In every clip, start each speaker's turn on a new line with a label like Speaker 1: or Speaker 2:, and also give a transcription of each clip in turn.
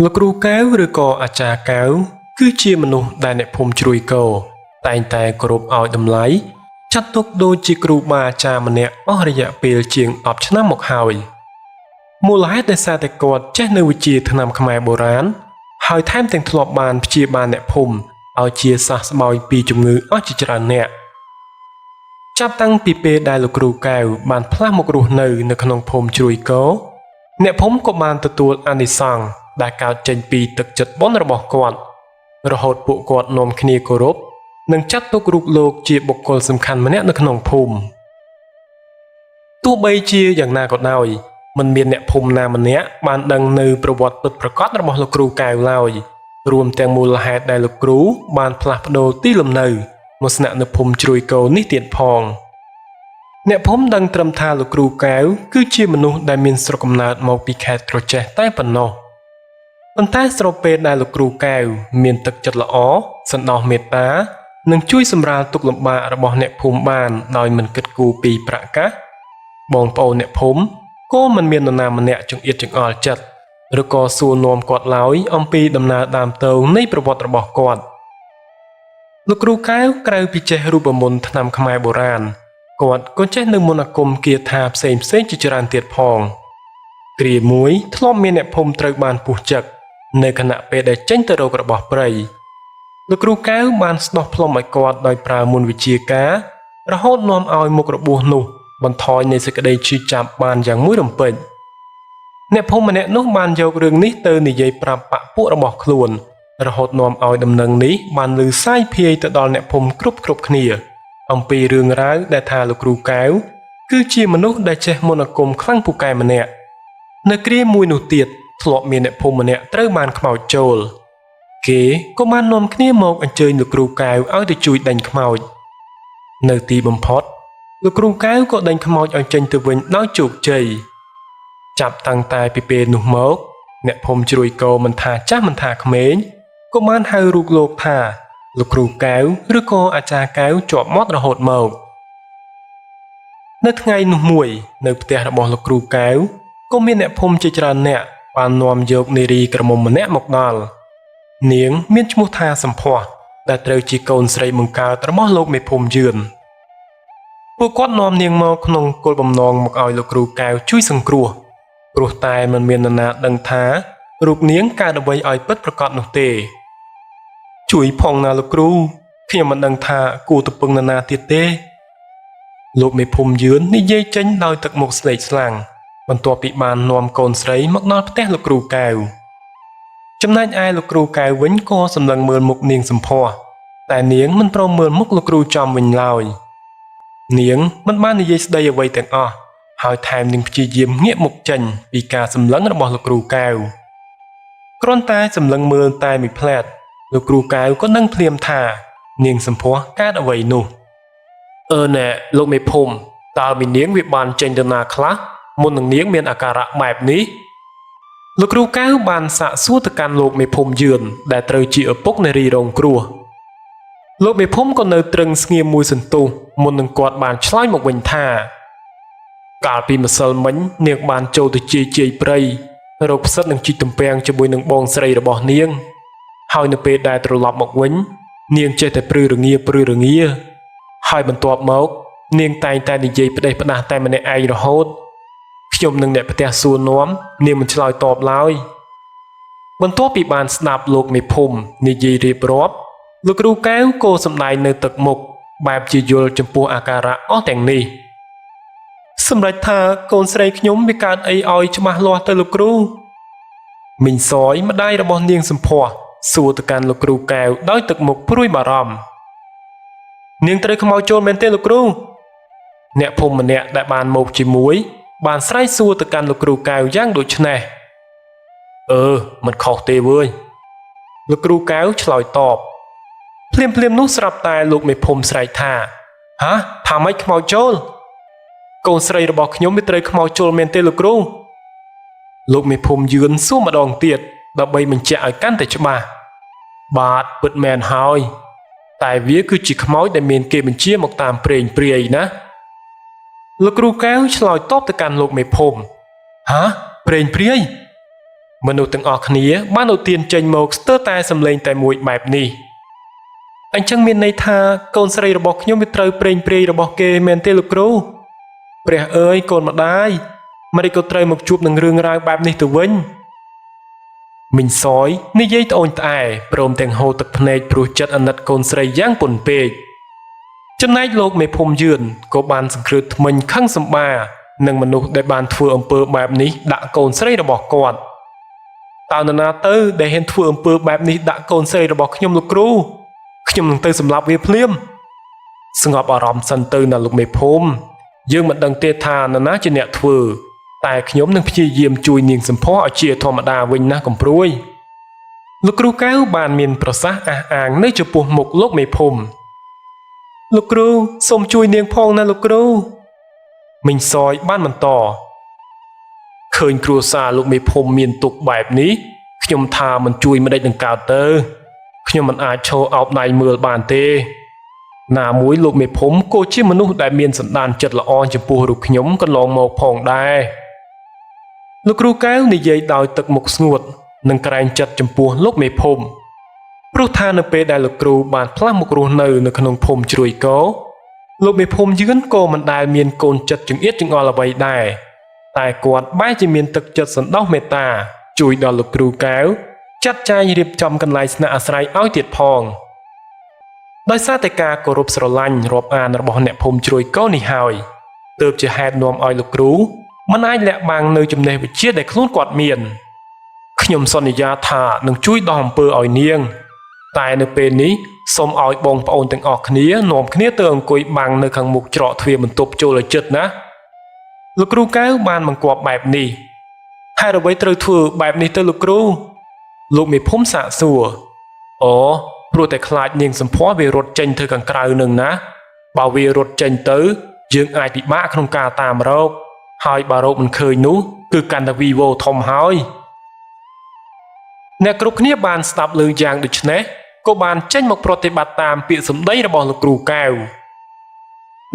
Speaker 1: លោកគ្រូកែវឬក៏អាចារ្យកែវគឺជាមនុស្សដែលអ្នកភូមិជ្រួយកោតែងតែគោរពឲ្យតម្លៃចាត់ទុកដូចជាគ្រូបាអាចារ្យម្នាក់អស់រយៈពេលជាង10ឆ្នាំមកហើយមូលហេតុដែលសារតែគាត់ចេះនៅវិជ្ជាថ្នាំខ្មែរបុរាណហើយថែមទាំងធ្លាប់បានព្យាបាលអ្នកភូមិឲ្យជាសះស្បើយពីជំងឺអស់ជាច្រើនអ្នកចាប់តាំងពីពេលដែលលោកគ្រូកែវបានផ្លាស់មករស់នៅក្នុងភូមិជ្រួយកោអ្នកភូមិក៏បានទទួលអានិសង្សដែលកើតចេញពីទឹកចិត្តបុណ្យរបស់គាត់រហូតពួកគាត់នាំគ្នាគោរពនិងចាត់ទុករូបលោកជាបុគ្គលសំខាន់ម្នាក់នៅក្នុងភូមិទោះបីជាយ៉ាងណាក៏ដោយមិនមានអ្នកភូមិណាម្នាក់បានដឹងនៅប្រវត្តិពិតប្រាកដរបស់លោកគ្រូកែវឡើយរួមទាំងមូលហេតុដែលលោកគ្រូបានផ្លាស់ប្ដូរទីលំនៅមកស្នាក់នៅភូមិជ្រួយកោនេះទៀតផងអ្នកភូមិដឹងត្រឹមថាលោកគ្រូកែវគឺជាមនុស្សដែលមានស្រុកកំណើតមកពីខេត្តក្រចេះតែប៉ុណ្ណោះប៉ុន្តែស្របពេលដែលលោកគ្រូកែវមានទឹកចិត្តល្អសន្តោសមេត្តានិងជួយសម្រាលទុក្ខលំបាករបស់អ្នកភូមិបានដោយមិនគិតគូរពីប្រាក់កាសបងប្អូនអ្នកភូមិក៏មិនមាននរណាម្នាក់ចង្អៀតចង្អល់ចិត្តឬក៏សួរនាំគាត់ឡើយអំពីដំណើរដើមទងនៃប្រវត្តិរបស់គាត់លោកគ្រូកែវក្រៅពីចេះរូបមន្តថ្នាំខ្មែរបុរាណគាត់ក៏ចេះនៅមន្តអាគមគាថាផ្សេងជាច្រើនទៀតផងគ្រាមួយធ្លាប់មានអ្នកភូមិត្រូវបានពុះចឹកនៅខណៈពេលដែលចេញទៅរករបស់ព្រៃលោកគ្រូកែវបានស្ដោះផ្លុំឲ្យគាត់ដោយប្រើមន្តវិជ្ជាការរហូតនាំឲ្យមុខរបួសនោះបន្ថយនៃសេចក្តីឈឺចាប់បានយ៉ាងមួយរំពេចអ្នកភូមិម្នាក់នោះបានយករឿងនេះទៅនិយាយប្រាប់បពុរបស់ខ្លួនរហូតនាំឲ្យដំណឹងនេះបានឮសាយភាយទៅដល់អ្នកភូមិគ្រប់គ្នាអំពីរឿងរ៉ាវដែលថាលោកគ្រូកែវគឺជាមនុស្សដែលចេះមន្តអាគមខ្លាំងពូកែម្នាក់នៅគ្រាមួយនោះទៀតធ្លាប់មានអ្នកភូមិម្នាក់ត្រូវបានខ្មោចចូលគេក៏បាននាំគ្នាមកអញ្ជើញលោកគ្រូកែវឲ្យទៅជួយដេញខ្មោចនៅទីបំផុតលោកគ្រូកែវក៏ដេញខ្មោចឲ្យចេញទៅវិញដោយជោគជ័យចាប់តាំងតែពីពេលនោះមកអ្នកភូមិជ្រួយកោមិនថាចាស់មិនថាក្មេងក៏បានហៅរូបលោកថាលោកគ្រូកែវឬក៏អាចារ្យកែវជាប់មាត់រហូតមកនៅថ្ងៃនោះមួយនៅផ្ទះរបស់លោកគ្រូកែវក៏មានអ្នកភូមិជាច្រើនអ្នកបាននាំយកនារីក្រមុំម្នាក់មកដល់នាងមានឈ្មោះថាសំភ័សដែលត្រូវជាកូនស្រីបង្កើតរបស់លោកមេភូមិយឿនពួកគាត់នាំនាងមកក្នុងគោលបំណងមកឲ្យលោកគ្រូកែវជួយសង្គ្រោះព្រោះតែមិនមាននរណាដឹងថារូបនាងកើតអ្វីឲ្យពិតប្រាកដនោះទេជួយផងណាលោកគ្រូខ្ញុំមិនដឹងថាគួរទៅពឹងនរណាទៀតទេលោកមេភូមិយឿននិយាយចេញដោយទឹកមុខស្លេកស្លាំងបន្ទាប់ពីបាននាំកូនស្រីមកដល់ផ្ទះលោកគ្រូកែវចំណែកឯលោកគ្រូកែវវិញក៏សម្លឹងមើលមុខនាងសំភ័សតែនាងមិនព្រមមើលមុខលោកគ្រូចំវិញឡើយនាងមិនបាននិយាយស្ដីអ្វីទាំងអស់ហើយថែមនឹងព្យាយាមងាកមុខចេញពីការសម្លឹងរបស់លោកគ្រូកែវគ្រាន់តែសម្លឹងមើលតែមួយផ្លែតលោកគ្រូកែវក៏នឹងភ្លាមថានាងសំភ័សកើតអ្វីនោះណែលោកមេភូមិតើមីនាងវាបានចេញទៅណាខ្លះមុននឹងនាងមានអាការៈបែបនេះលោកគ្រូកែវបានសាកសួរទៅកាន់លោកមេភូមិយឿនដែលត្រូវជាឪពុកនារីរងគ្រោះលោកមេភូមិក៏នៅត្រឹងស្ងៀមមួយសន្ទុះមុននឹងគាត់បានឆ្លើយមកវិញថាកាលពីម្សិលមិញនាងបានចូលទៅជាយព្រៃរកផ្សិតនឹងជីកទំពាំងជាមួយនឹងបងស្រីរបស់នាងហើយនៅពេលដែលត្រឡប់មកវិញនាងចេះតែព្រឺរងាហើយបន្ទាប់មកនាងតែងតែនិយាយផ្ដេសផ្ដាសតែម្នាក់ឯងរហូតខ្ញុំនឹងអ្នកផ្ទះសួរនាំនាងមិនឆ្លើយតបឡើយបន្ទាប់ពីបានស្ដាប់លោកមេភូមិនិយាយរៀបរាប់លោកគ្រូកែវក៏សម្ដែងនៅទឹកមុខបែបជាយល់ចំពោះអាការៈអស់ទាំងនេះសម្រាប់ថាកូនស្រីខ្ញុំវាកើតអីឲ្យច្បាស់លាស់ទៅលោកគ្រូមីងសយម្ដាយរបស់នាងសំភ័សសួរទៅកាន់លោកគ្រូកែវដោយទឹកមុខព្រួយបារម្ភនាងត្រូវខ្មោចចូលមែនទេលោកគ្រូអ្នកភូមិម្នាក់ដែលបានមកជាមួយបានស្រែកសួរទៅកាន់លោកគ្រូកែវយ៉ាងដូចនេះមិនខុសទេវើយលោកគ្រូកែវឆ្លើយតបភ្លាមនោះស្រាប់តែលោកមេភូមិស្រែកថាថាម៉េចខ្មោចចូលកូនស្រីរបស់ខ្ញុំវាត្រូវខ្មោចចូលមែនទេលោកគ្រូលោកមេភូមិយឿនសួរម្ដងទៀតដើម្បីបញ្ជាក់ឲ្យកាន់តែច្បាស់បាទពិតមែនហើយតែវាគឺជាខ្មោចដែលមានគេបញ្ជាមកតាមព្រេងព្រាយណាលោកគ្រូកែវឆ្លើយតបទៅកាន់លោកមេភូមិព្រេងព្រាយ មនុស្សទាំងអស់គ្នាបានឧទានចេញមកស្ទើរតែសម្លេងតែមួយបែបនេះអញ្ចឹងមានន័យថាកូនស្រីរបស់ខ្ញុំវាត្រូវប្រេងព្រាយរបស់គេមែនទេលោកគ្រូព្រះអើយកូនម្ដាយមិនក៏ត្រូវមកជួបនឹងរឿងរ៉ាវបែបនេះទៅវិញមីងសយនិយាយត្អូញត្អែព្រមទាំងហូរទឹកភ្នែកព្រោះចិត្តអាណិតកូនស្រីយ៉ាងពន់ពេកចំណែកលោកមេភូមិយឿនក៏បានសង្គ្រោះថ្មិញខឹងសម្បានឹងមនុស្សដែលបានធ្វើអំពើបែបនេះដាក់កូនស្រីរបស់គាត់តើនរណាទៅដែលហ៊ានធ្វើអំពើបែបនេះដាក់កូនស្រីរបស់ខ្ញុំលោកគ្រូខ្ញុំនឹងទៅសម្លាប់វាភ្លាមស្ងប់អារម្មណ៍សិនទៅណាលោកមេភូមិយើងមិនដឹងទេថានរណាជាអ្នកធ្វើតែខ្ញុំនឹងព្យាយាមជួយនាងសំផស្សឲ្យជាធម្មតាវិញណាកំព្រួយលោកគ្រូកៅបានមានប្រសាសន៍អះអាងនៅចំពោះមុខលោកមេភូមិលោកគ្រូសូមជួយនាងផងណាលោកគ្រូមីងសយបានបន្តឃើញគ្រួសារលោកមេភូមិមានទុកបែបនេះខ្ញុំថាមិនជួយមិនដេចនឹងកើតទៅខ្ញុំមិនអាចឈរអោបដៃមើលបានទេណាមួយលោកមេភូមិក៏ជាមនុស្សដែលមានសន្តានចិត្តល្អចំពោះរូបខ្ញុំកន្លងមកផងដែរលោកគ្រូកៅនិយាយដោយទឹកមុខស្ងួតនិងក្រែងចិត្តចំពោះលោកមេភូមិព្រោះថានៅពេលដែលលោកគ្រូបានផ្លាស់មករស់នៅក្នុងភូមិជ្រួយកោលោកមេភូមិយឿនក៏មិនដែលមានកូនចិត្តចង្អៀតចង្អល់អ្វីដែរតែគាត់បែរជាមានទឹកចិត្តសន្តោសមេត្តាជួយដល់លោកគ្រូកៅចាត់ចែងរៀបចំកន្លែងស្នាក់អាស្រ័យឲ្យទៀតផងដោយសារតែការគោរពស្រឡាញ់រាប់អានរបស់អ្នកភូមិជ្រួយកោនេះហើយទើបជាហេតុនាំឲ្យលោកគ្រូមិនអាចលាក់បាំងនៅចំណេះវិជ្ជាដែលខ្លួនគាត់មានខ្ញុំសន្យាថានឹងជួយដោះអំពើឲ្យនាងតែនៅពេលនេះសូមឲ្យបងប្អូនទាំងអស់គ្នានាំគ្នាទៅអង្គុយបាំងនៅខាងមុខច្រកទ្វារបន្ទប់ចូលឲ្យជិតណាលោកគ្រូកៅបានបង្គាប់បែបនេះហើយអ្វីត្រូវធ្វើបែបនេះទៅលោកគ្រូលោកមេភូមិសាកសួរអូព្រោះតែខ្លាចនាងសំភ័រវារត់ចេញទៅខាងក្រៅនឹងណាបើវារត់ចេញទៅយើងអាចពិបាកក្នុងការតាមរកហើយបើរកមិនឃើញនោះគឺកាន់តែវីវោធំហើយអ្នកគ្រប់គ្នាបានស្ដាប់លើយ៉ាងដូចនេះក៏បានចេញមកប្រតិបត្តិតាមពាក្យសម្ដីរបស់លោកគ្រូកៅ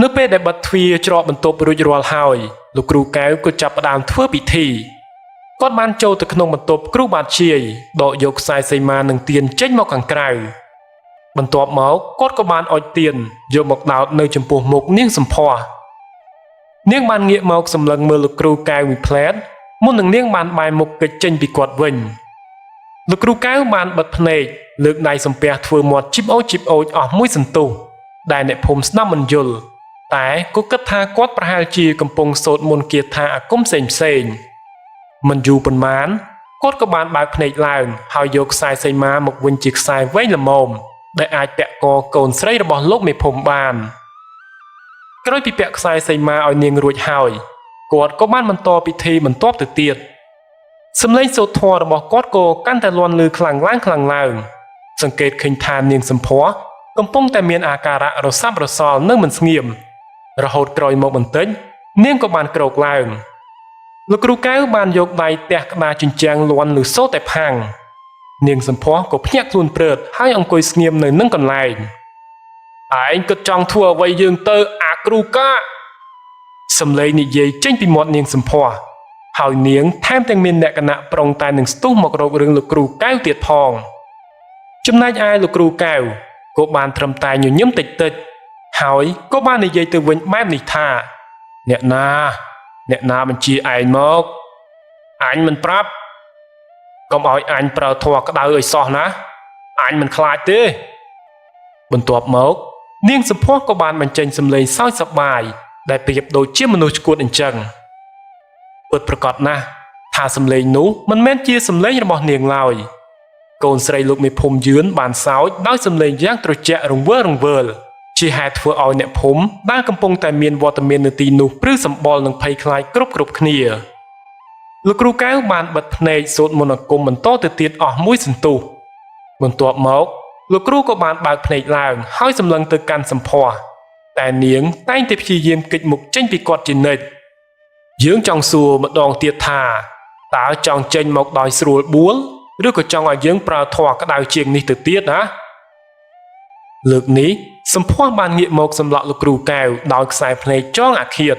Speaker 1: នៅពេលដែលបិទទ្វារច្រកបន្ទប់រួចរាល់ហើយលោកគ្រូកៅក៏ចាប់ផ្ដើមធ្វើពិធីគាត់បានចូលទៅក្នុងបន្ទប់គ្រូបាធ្យាយដកយកខ្សែសីមានិងទៀនចេញមកខាងក្រៅបន្ទាប់មកគាត់ក៏បានអុជទៀនយកមកដោតនៅចំពោះមុខនាងសំភ័រនាងបានងាកមកសម្លឹងមើលលោកគ្រូកៅមួយផ្លែតមុននឹងនាងបានបែរមុខគេចចេញពីគាត់វិញលោកគ្រូកៅបានបិទភ្នែកលើកដៃសំពះធ្វើមាត់ជីបអូចអស់មួយសន្ទុះដែលអ្នកភូមិស្ដាប់មិនយល់តែក៏គិតថាគាត់ប្រហែលជាកំពុងសូត្រមន្តគាថាអាគមផ្សេងមិនយូរប៉ុន្មានគាត់ក៏បានបើកភ្នែកឡើងហើយយកខ្សែសីមាមកវិញជាខ្សែវែងល្មមដែលអាចពាក់កកូនស្រីរបស់លោកមេភូមិបានក្រោយពីពាក់ខ្សែសីមាឲ្យនាងរួចហើយគាត់ក៏បានបន្តពិធីបន្ទាប់ទៅទៀតសម្លេងសូត្រធម៌របស់គាត់ក៏កាន់តែលាន់ឮខ្លាំងឡើងសង្កេតឃើញថានាងសំភ័រកំពុងតែមានអាការៈរសាប់រសល់នៅមិនស្ងៀមរហូតក្រោយមកបន្តិចនាងក៏បានក្រោកឡើងលោកគ្រូកៅបានយកដៃទះក្តារជញ្ជាំងលាន់ឮសូរតែផាំងនាងសំភ័រក៏ភ្ញាក់ខ្លួនព្រឺតហើយអង្គុយស្ងៀមនៅនឹងកន្លែងឯងគិតចង់ធ្វើអ្វីយើងទៅអាគ្រូកាសំឡេងនិយាយចេញពីមាត់នាងសំភ័រហើយនាងថែមទាំងមានលក្ខណៈប្រុងតែនឹងស្ទុះមករករឿងលោកគ្រូកៅទៀតផងចំណែកឯលោកគ្រូកៅក៏បានត្រឹមតែញញឹមតិចហើយក៏បាននិយាយទៅវិញបែបនេះថាអ្នកណាបញ្ជាឯងមកអញមិនប្រាប់កុំឲ្យអញប្រើធម៌ក្តៅឲ្យសោះណាអញមិនខ្លាចទេបន្ទាប់មកនាងសំភ័រក៏បានបញ្ចេញសម្លេងសើចសប្បាយដែលប្រៀបដូចជាមនុស្សឆ្កួតអញ្ចឹងពិតប្រាកដណាស់ថាសម្លេងនោះមិនមែនជាសម្លេងរបស់នាងឡើយកូនស្រីលោកមេភូមិយឿនបានសើចដោយសម្លេងយ៉ាងត្រជាក់រង្វើលជាហេតុធ្វើឲ្យអ្នកភូមិដែលកំពុងតែមានវត្តមាននៅទីនោះព្រឺសម្បល់នឹងភ័យខ្លាចគ្រប់គ្នាលោកគ្រូកៅបានបិទភ្នែកសូត្រមន្តអាគមបន្តទៅទៀតអស់មួយសន្ទុះបន្ទាប់មកលោកគ្រូក៏បានបើកភ្នែកឡើងហើយសម្លឹងទៅកាន់សំភ័រតែនាងតែងតែព្យាយាមគេចមុខចេញពីគាត់ជានិច្ចយើងចង់សួរម្ដងទៀតថាតើចង់ចេញមកដោយស្រួលបួលឬក៏ចង់ឲ្យយើងប្រើធម៌ក្តៅជាងនេះទៅទៀតណាលើកនេះសំភ័របានងាកមកសម្លក់លោកគ្រូកៅដោយខ្សែភ្នែកចងអាឃាត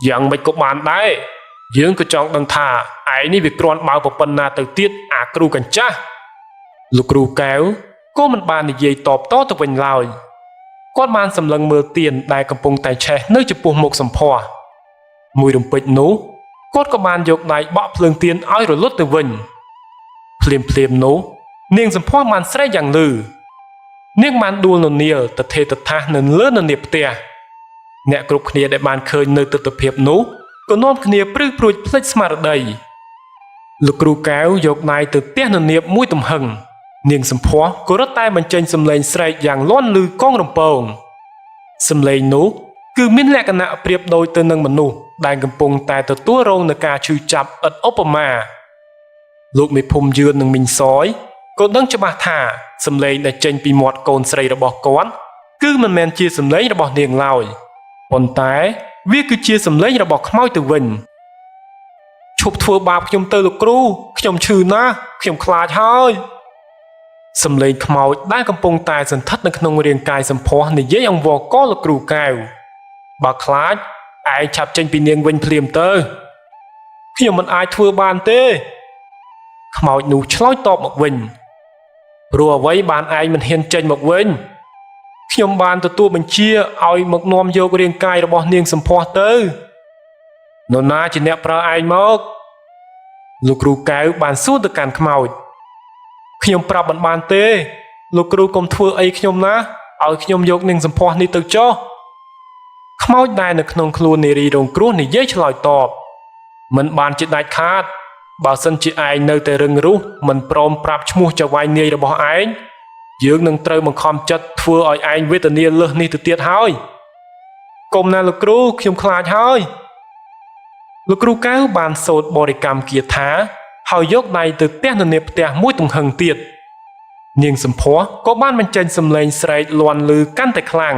Speaker 1: យ៉ាងមិនក៏បានដែរយើងក៏ចង់ដឹងថាឯ ឯនេះវាគ្រាន់បើប៉ុណ្ណាទៅទៀតអាគ្រូកញ្ចាស់លោកគ្រូកែវក៏មិនបាននិយាយតបតទៅវិញឡើយគាត់បានសម្លឹងមើលទៀនដែលកំពុងតែឆេះនៅចំពោះមុខសម្ផស្សមួយរំពេចនោះគាត់ក៏បានយកដៃបក់ភ្លើងទៀនឲ្យរលត់ទៅវិញភ្លាមនោះនាងសម្ផស្សបានស្រែកយ៉ាងលឺនាងបានដួលននាលទៅថេរថាសនៅលើននាលផ្ទះអ្នកគ្រប់គ្នាដែលបានឃើញនៅទស្សនភាពនោះក៏នាំគ្នាព្រឺព្រួចភ្លេចស្មារតីលោកគ្រូកែវយកដៃទៅទះននាបមួយទំហឹងនាងសម្ផស្សក៏រត់តែបញ្ចេញសំឡេងស្រែកយ៉ាងលាន់ឮកងរំពងសំឡេងនោះគឺមានលក្ខណៈប្រៀបដូចទៅនឹងមនុស្សដែលកំពុងតែទទួលរងនឹងការឈឺចាប់ឥតឧបមាលោកមេភូមិយឿននិងមីងសយក៏ដឹងច្បាស់ថាសំឡេងដែលចេញពីមាត់កូនស្រីរបស់គាត់គឺមិនមែនជាសំឡេងរបស់នាងឡើយប៉ុន្តែវាគឺជាសំឡេងរបស់ខ្មោចទៅវិញឈប់ធ្វើបាបខ្ញុំទៅលោកគ្រូខ្ញុំឈឺណាស់ខ្ញុំខ្លាចហើយសំឡេងខ្មោចដែលកំពុងតែសន្ធិដ្ឋនៅក្នុងរាងកាយសម្ផស្សនិយាយអង្វរកលោកគ្រូកែវបើខ្លាចឯងឆាប់ចេញពីនាងវិញភ្លាមទៅខ្ញុំមិនអាចធ្វើបានទេខ្មោចនោះឆ្លើយតបមកវិញព្រោះអ្វីបានឯងមិនហ៊ានចេញមកវិញខ្ញុំបានទទួលបញ្ជាឲ្យមកនាំយករាងកាយរបស់នាងសម្ផស្សទៅនរណាជាអ្នកប្រើឯងមកលោកគ្រូកែវបានសួរទៅកាន់ខ្មោចខ្ញុំប្រាប់មិនបានទេលោកគ្រូកុំធ្វើអីខ្ញុំណាឲ្យខ្ញុំយកនាងសម្ផស្សនេះទៅចុះខ្មោចដែលនៅក្នុងខ្លួននារីរងគ្រោះនិយាយឆ្លើយតបមិនបានជាដាច់ខាតបើសិនជាឯងនៅតែរឹងរូសមិនព្រមប្រាប់ឈ្មោះចៅហ្វាយនាយរបស់ឯងយើងនឹងត្រូវបង្ខំចិត្តធ្វើឲ្យឯងវេទនាលើសនេះទៅទៀតហើយកុំណាលោកគ្រូខ្ញុំខ្លាចហើយលោកគ្រូកែវបានសូត្របរិកម្មគាថាហើយយកដៃទៅទះនៅនាបផ្ទះមួយទង្ហឹងទៀតនាងសម្ផស្សក៏បានបញ្ចេញសំឡេងស្រែកលាន់ឮកាន់តែខ្លាំង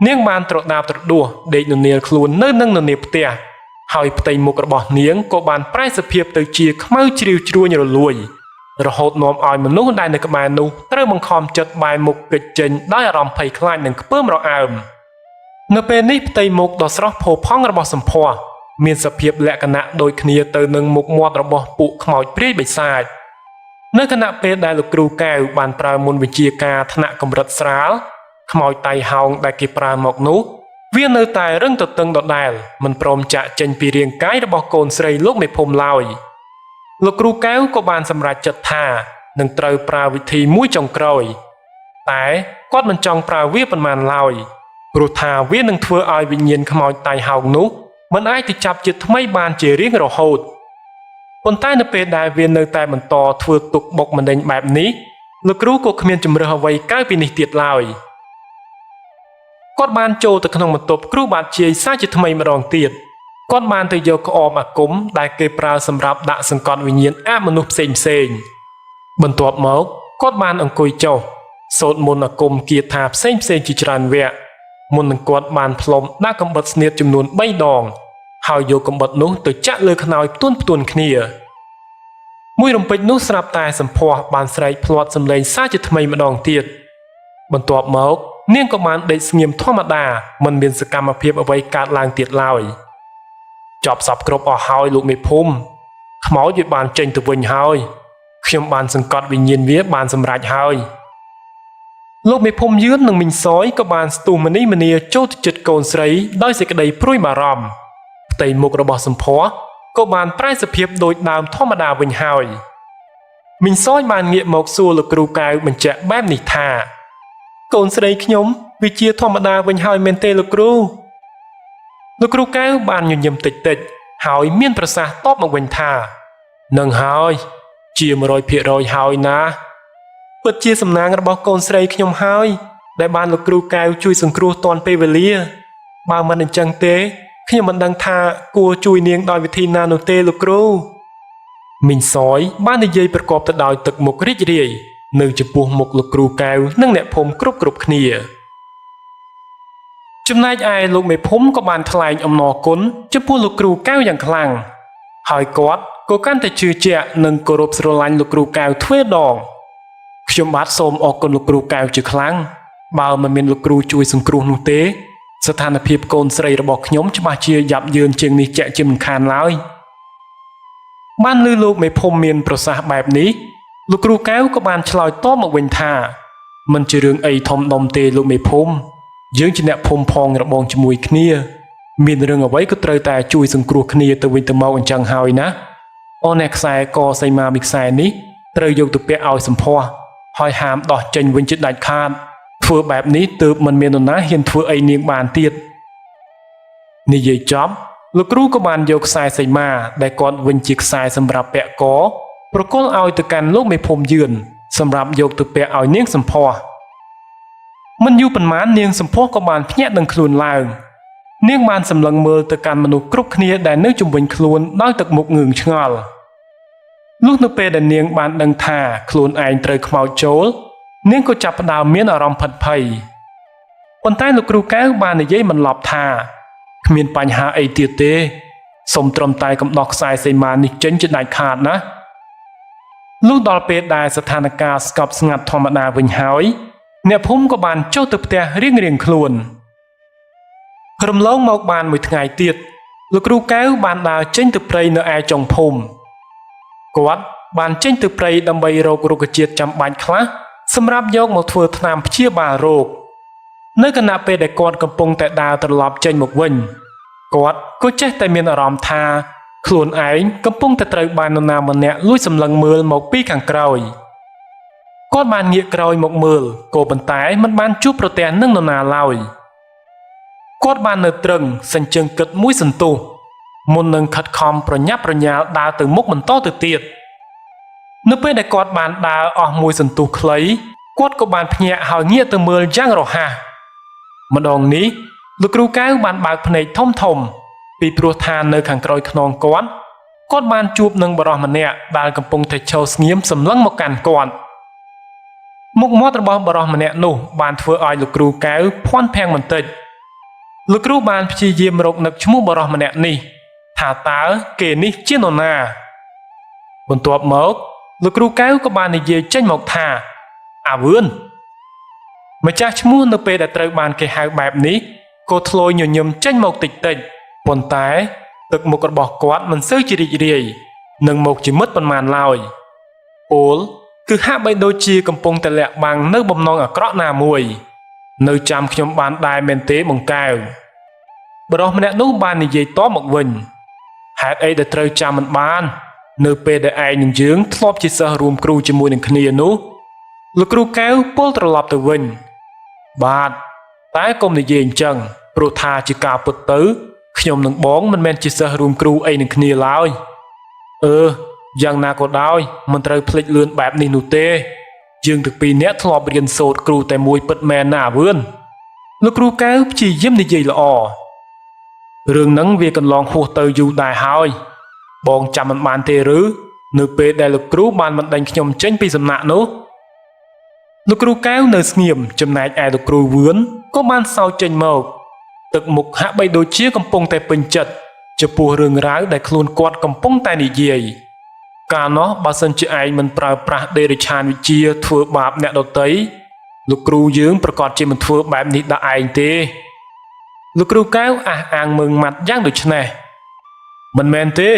Speaker 1: នាងបានត្រដាបត្រដួសដេកននាលខ្លួននៅនឹងននាបផ្ទះហើយផ្ទៃមុខរបស់នាងក៏បានប្រែសភាពទៅជាខ្មៅជ្រាវជ្រួញរលួយរហូតនាំឲ្យមនុស្សដែលនៅក្បែរនោះត្រូវបង្ខំចិត្តបែរមុខគេចចេញដោយអារម្មណ៍ភ័យខ្លាចនិងខ្ពើមរអើមនៅពេលនេះផ្ទៃមុខដ៏ស្រស់ផូរផង់របស់សម្ផស្សមានសភាពលក្ខណៈដូចគ្នាទៅនឹងមុខមាត់របស់ពួកខ្មោចព្រាយបិសាចនៅខណៈពេលដែលលោកគ្រូកែវបានប្រើមន្តវិជ្ជាការថ្នាក់កម្រិតស្រាលខ្មោចតៃហោងដែលគេប្រើមកនោះវានៅតែរឹងទទឹងដដែលមិនព្រមចាក់ចេញពីរាងកាយរបស់កូនស្រីលោកមេភូមិឡើយលោកគ្រូកែវក៏បានសម្រេចចិត្តថានឹងត្រូវប្រើវិធីមួយចុងក្រោយតែគាត់មិនចង់ប្រើវាប៉ុន្មានឡើយព្រោះថាវានឹងធ្វើឲ្យវិញ្ញាណខ្មោចតៃហោងនោះមិនអាចទៅចាប់ជាតិថ្មីបានជារៀងរហូតប៉ុន្តែនៅពេលដែលវានៅតែបន្តធ្វើទុកបុកម្នេញបែបនេះលោកគ្រូក៏គ្មានជំរឿសអ្វីក្រៅពីនេះទៀតឡើយគាត់បានចូលទៅក្នុងបន្ទប់គ្រូបាធ្យាយសាជាថ្មីម្ដងទៀតគាត់បានទៅយកក្អមអាគមដែលគេប្រើសម្រាប់ដាក់សង្កត់វិញ្ញាណអមនុស្សផ្សេងបន្ទាប់មកគាត់បានអង្គុយចុះសូត្រមន្តអាគមគាថាផ្សេងជាច្រើនវគ្គមុននឹងគាត់បានផ្លុំដាក់កំបិតស្នៀតចំនួន3ដងហើយយកកំបិតនោះទៅចាក់លើខ្នើយផ្ទួនគ្នាមួយរំពេចនោះស្រាប់តែសម្ផស្សបានស្រែកភ្លាត់សំឡេងសាជាថ្មីម្ដងទៀតបន្ទាប់មកនាងក៏បានដេកស្ងៀមធម្មតាមិនមានសកម្មភាពអ្វីកើតឡើងទៀតឡើយចប់សពគ្រប់អស់ហើយលោកមេភូមិខ្មោចវាបានចេញទៅវិញហើយខ្ញុំបានសង្កត់វិញ្ញាណវាបានសម្រេចហើយលោកមេភូមិយឿននិងមីងសយក៏បានស្ទុះមនីចូលទៅជិតកូនស្រីដោយសេចក្តីព្រួយបារម្ភផ្ទៃមុខរបស់សម្ផស្សក៏បានប្រែសភាពដូចដើមធម្មតាវិញហើយមីងសយបានងាកមកសួរលោកគ្រូកែវបញ្ជាក់បែបនេះថាកូនស្រីខ្ញុំវាជាធម្មតាវិញហើយមែនទេលោកគ្រូលោកគ្រូកែវបានញញឹមតិចហើយមានប្រសាសន៍តបមកវិញថានឹងហើយជា 100% ហើយណាពិតជាសំណាងរបស់កូនស្រីខ្ញុំហើយដែលបានលោកគ្រូកែវជួយសង្គ្រោះទាន់ពេលវេលាបើមិនអញ្ចឹងទេខ្ញុំមិនដឹងថាគួរជួយនាងដោយវិធីណានោះទេលោកគ្រូមីងសយបាននិយាយប្រកបទៅដោយទឹកមុខរីករាយនៅចំពោះមុខលោកគ្រូកែវនិងអ្នកភូមិគ្រប់គ្នាចំណែកឯលោកមេភូមិក៏បានថ្លែងអំណរគុណចំពោះលោកគ្រូកែវយ៉ាងខ្លាំងហើយគាត់ក៏កាន់តែជឿជាក់និងគោរពស្រឡាញ់លោកគ្រូកែវទ្វេដងខ្ញុំបាទសូមអរគុណលោកគ្រូកែវជាខ្លាំងបើមិនមានលោកគ្រូជួយសង្គ្រោះនោះទេស្ថានភាពកូនស្រីរបស់ខ្ញុំច្បាស់ជាយ៉ាប់យ៉ឺនជាងនេះជាក់ជាមិនខានឡើយ បានលឺលោកមេភូមិមានប្រសាសន៍បែបនេះលោកគ្រូកែវក៏បានឆ្លើយតបមកវិញថាមិនជារឿងអីធំដុំទេលោកមេភូមិយើងជាអ្នកភូមិផងរបងជាមួយគ្នាមានរឿងអ្វីក៏ត្រូវតែជួយសង្គ្រោះគ្នាទៅវិញទៅមកអញ្ចឹងហើយណាអូនអ្នកខ្សែកសីមាមីខ្សែនេះត្រូវយកទៅពាក់ឲ្យសម្ផស្សហើយហាមដោះចេញវិញជាដាច់ខាតធ្វើបែបនេះទើបមិនមាននរណាហ៊ានធ្វើអីនាងបានទៀតនិយាយចប់លោកគ្រូក៏បានយកខ្សែសីមាដែលគាត់វិញជាខ្សែសម្រាប់ពាក់កប្រគល់ឲ្យទៅកាន់លោកមេភូមិយឿនសម្រាប់យកទៅពាក់ឲ្យនាងសម្ផស្សមិនយូរប៉ុន្មាននាងសម្ផស្សក៏បានភ្ញាក់ដឹងខ្លួនឡើងនាងបានសម្លឹងមើលទៅកាន់មនុស្សគ្រប់គ្នាដែលនៅជុំវិញខ្លួនដោយទឹកមុខងឿងឆ្ងល់លុះនៅពេលដែលនាងបានដឹងថាខ្លួនឯងត្រូវខ្មោចចូលនាងក៏ចាប់ផ្ដើមមានអារម្មណ៍ផិតភ័យប៉ុន្តែលោកគ្រូកែវបាននិយាយបន្លប់ថាគ្មានបញ្ហាអីទៀតទេសូមត្រឹមតែកំដោះខ្សែសីមានេះចេញជាដាច់ខាតណាលុះដល់ពេលដែលស្ថានភាពស្កប់ស្ងាត់ធម្មតាវិញហើយអ្នកភូមិក៏បានចុះទៅផ្ទះរៀងៗខ្លួនរំលងមកបានមួយថ្ងៃទៀតលោកគ្រូកែវបានដើរចេញទៅព្រៃនៅឯចុងភូមិគាត់បានចេញទៅព្រៃដើម្បីរករុក្ខជាតិចាំបាច់ខ្លះសម្រាប់យកមកធ្វើថ្នាំព្យាបាលរោគនៅខណៈពេលដែលគាត់កំពុងតែដើរត្រឡប់ចេញមកវិញគាត់ក៏ចេះតែមានអារម្មណ៍ថាខ្លួនឯងកំពុងតែត្រូវបាននរណាម្នាក់លួចសម្លឹងមើលមកពីខាងក្រោយគាត់បានងាកក្រោយមកមើលក៏ប៉ុន្តែមិនបានជួបប្រទះនឹងនរណាឡើយគាត់បាននៅត្រឹងសញ្ជឹងគិតមួយសន្ទុះមុននឹងខិតខំប្រញាប់ប្រញាល់ដើរទៅមុខបន្តទៅទៀតនៅពេលដែលគាត់បានដើរអស់មួយសន្ទុះខ្លីគាត់ក៏បានភ្ញាក់ហើយងាកទៅមើលយ៉ាងរហ័សម្ដងនេះលោកគ្រូកែវបានបើកភ្នែកធំពីព្រោះថានៅខាងក្រោយខ្នងគាត់បានជួបនឹងបុរសម្នាក់ដែលកំពុងតែឈរស្ងៀមសម្លឹងមកកាន់គាត់មុខមាត់របស់បុរសម្នាក់នោះបានធ្វើឲ្យលោកគ្រូកែវភ័ន្តភាំងបន្តិចលោកគ្រូបានព្យាយាមរកនឹកឈ្មោះបុរសម្នាក់នេះថាតើគេនេះជានរណាបន្ទាប់មកលោកគ្រូកែវក៏បាននិយាយចេញមកថាអាវឿនម្ចាស់ឈ្មោះនៅពេលដែលត្រូវបានគេហៅបែបនេះក៏ធ្លោយញញឹមចេញមកតិចប៉ុន្តែទឹកមុខរបស់គាត់មិនសូវជារីករាយនឹងមកជាមិត្តប៉ុន្មានឡើយអូលគឺហាក់បីដូចជាកំពុងតែលាក់បាំងនៅបំណងអាក្រក់ណាមួយនៅចាំខ្ញុំបានដែរមែនទេបង្កែវបរិះម្នាក់នោះបាននិយាយតបមកវិញហេតុអីដែលត្រូវចាំមិនបាននៅពេលដែលឯងនិងយើងធ្លាប់ជាសិស្សរួមគ្រូជាមួយនឹងគ្នានោះលោកគ្រូកែវពោលត្រឡប់ទៅវិញបាទតែកុំនិយាយអញ្ចឹងព្រោះថាជាការពិតទៅខ្ញុំនិងបងមិនមែនជាសិស្សរួមគ្រូអីនឹងគ្នាឡើយយ៉ាងណាក៏ដោយមិនត្រូវភ្លេចលឿនបែបនេះនោះទេយើងទាំងពីរនាក់ធ្លាប់រៀនសូត្រគ្រូតែមួយពិតមែនណាអាវឿនលោកគ្រូកែវព្យាយាមនិយាយល្អរឿងហ្នឹងវាកន្លងហួសទៅយូរដែរហើយបងចាំមិនបានទេឬនៅពេលដែលលោកគ្រូបានបណ្ដេញខ្ញុំចេញពីសំណាក់នោះលោកគ្រូកែវនៅស្ងៀមចំណែកឯលោកគ្រូវឿនក៏បានសើចចេញមកទឹកមុខហាក់បីដូចជាកំពុងតែពេញចិត្តចំពោះរឿងរ៉ាវដែលខ្លួនគាត់កំពុងតែនិយាយកាលនោះបើសិនជាឯងមិនប្រើប្រាស់ដេរិឆានវិជាធ្វើបាបអ្នកដទៃលោកគ្រូយើងប្រកាសជាមិនធ្វើបែបនេះដាក់ឯងទេលោកគ្រូកែវអះអាងមើងម៉ាត់យ៉ាងដូចនេះមិនមែនទេ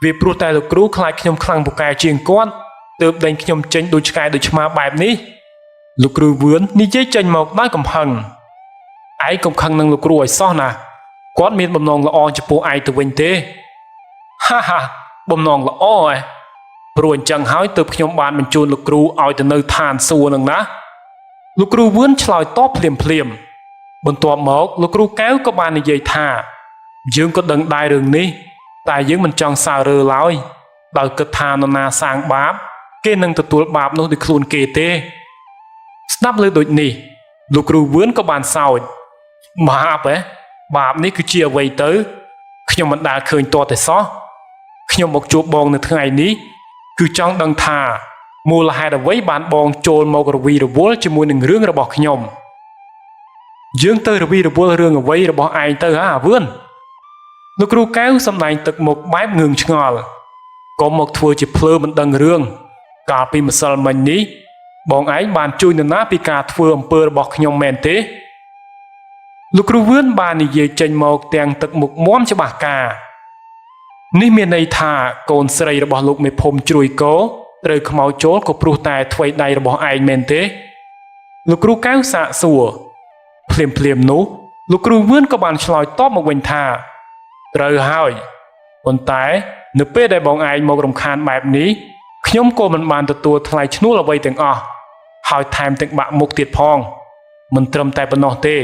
Speaker 1: វាព្រោះតែលោកគ្រូខ្លាចខ្ញុំខ្លាំងពូកែជាងគាត់ទើបដេញខ្ញុំចេញដូចឆ្កែដូចឆ្មាបែបនេះលោកគ្រូវឿននិយាយចេញមកដោយកំហឹងឯងកុំខឹងនឹងលោកគ្រូឲ្យសោះណាគាត់មានបំណងល្អចំពោះឯងទៅវិញទេហាបំណងល្អព្រោះអញ្ចឹងហើយទើបខ្ញុំបានបញ្ជូនលោកគ្រូឲ្យទៅនៅឋានសួគ៌នឹងណាលោកគ្រូវឿនឆ្លើយតបភ្លាមបន្ទាប់មកលោកគ្រូកែវក៏បាននិយាយថាយើងក៏ដឹងដែររឿងនេះតែយើងមិនចង់សើរើឡើយដោយគិតថានរណាសាងបាបគេនឹងទទួលបាបនោះដោយខ្លួនគេទេស្ដាប់លើដូចនេះលោកគ្រូវឿនក៏បានសើចបាបនេះគឺជាអ្វីទៅខ្ញុំមិនដែលឃើញទាល់តែសោះខ្ញុំមកជួបបងនៅថ្ងៃនេះគឺចង់ដឹងថាមូលហេតុអ្វីបានបងចូលមករវីរវល់ជាមួយនឹងរឿងរបស់ខ្ញុំយើងទៅរវីរវល់រឿងអ្វីរបស់ឯងទៅអាវឿនលោកគ្រូកែវសម្ដែងទឹកមុខបែបងឿងឆ្ងល់ក៏មកធ្វើជាភ្លើមិនដឹងរឿងកាលពីម្សិលមិញនេះបងឯងបានជួយនរណាពីការធ្វើអំពើរបស់ខ្ញុំមែនទេលោកគ្រូវឿនបាននិយាយចេញមកទាំងទឹកមុខមាំច្បាស់ការ នេះមានន័យថាកូនស្រីរបស់លោកមេភូមិជ្រួយកោត្រូវខ្មោចចូលក៏ព្រោះតែថ្វីដៃរបស់ឯងមែនទេលោកគ្រូកៅសាកសួរភ្លាមនោះលោកគ្រូវឿនក៏បានឆ្លើយតបមកវិញថាត្រូវហើយប៉ុន្តែនៅពេលដែលបងឯងមករំខានបែបនេះខ្ញុំក៏មិនបានទទួលថ្លៃឈ្នួលអ្វីទាំងអស់ហើយថែមទាំងបាក់មុខទៀតផងមិនត្រឹមតែប៉ុណ្ណោះទេ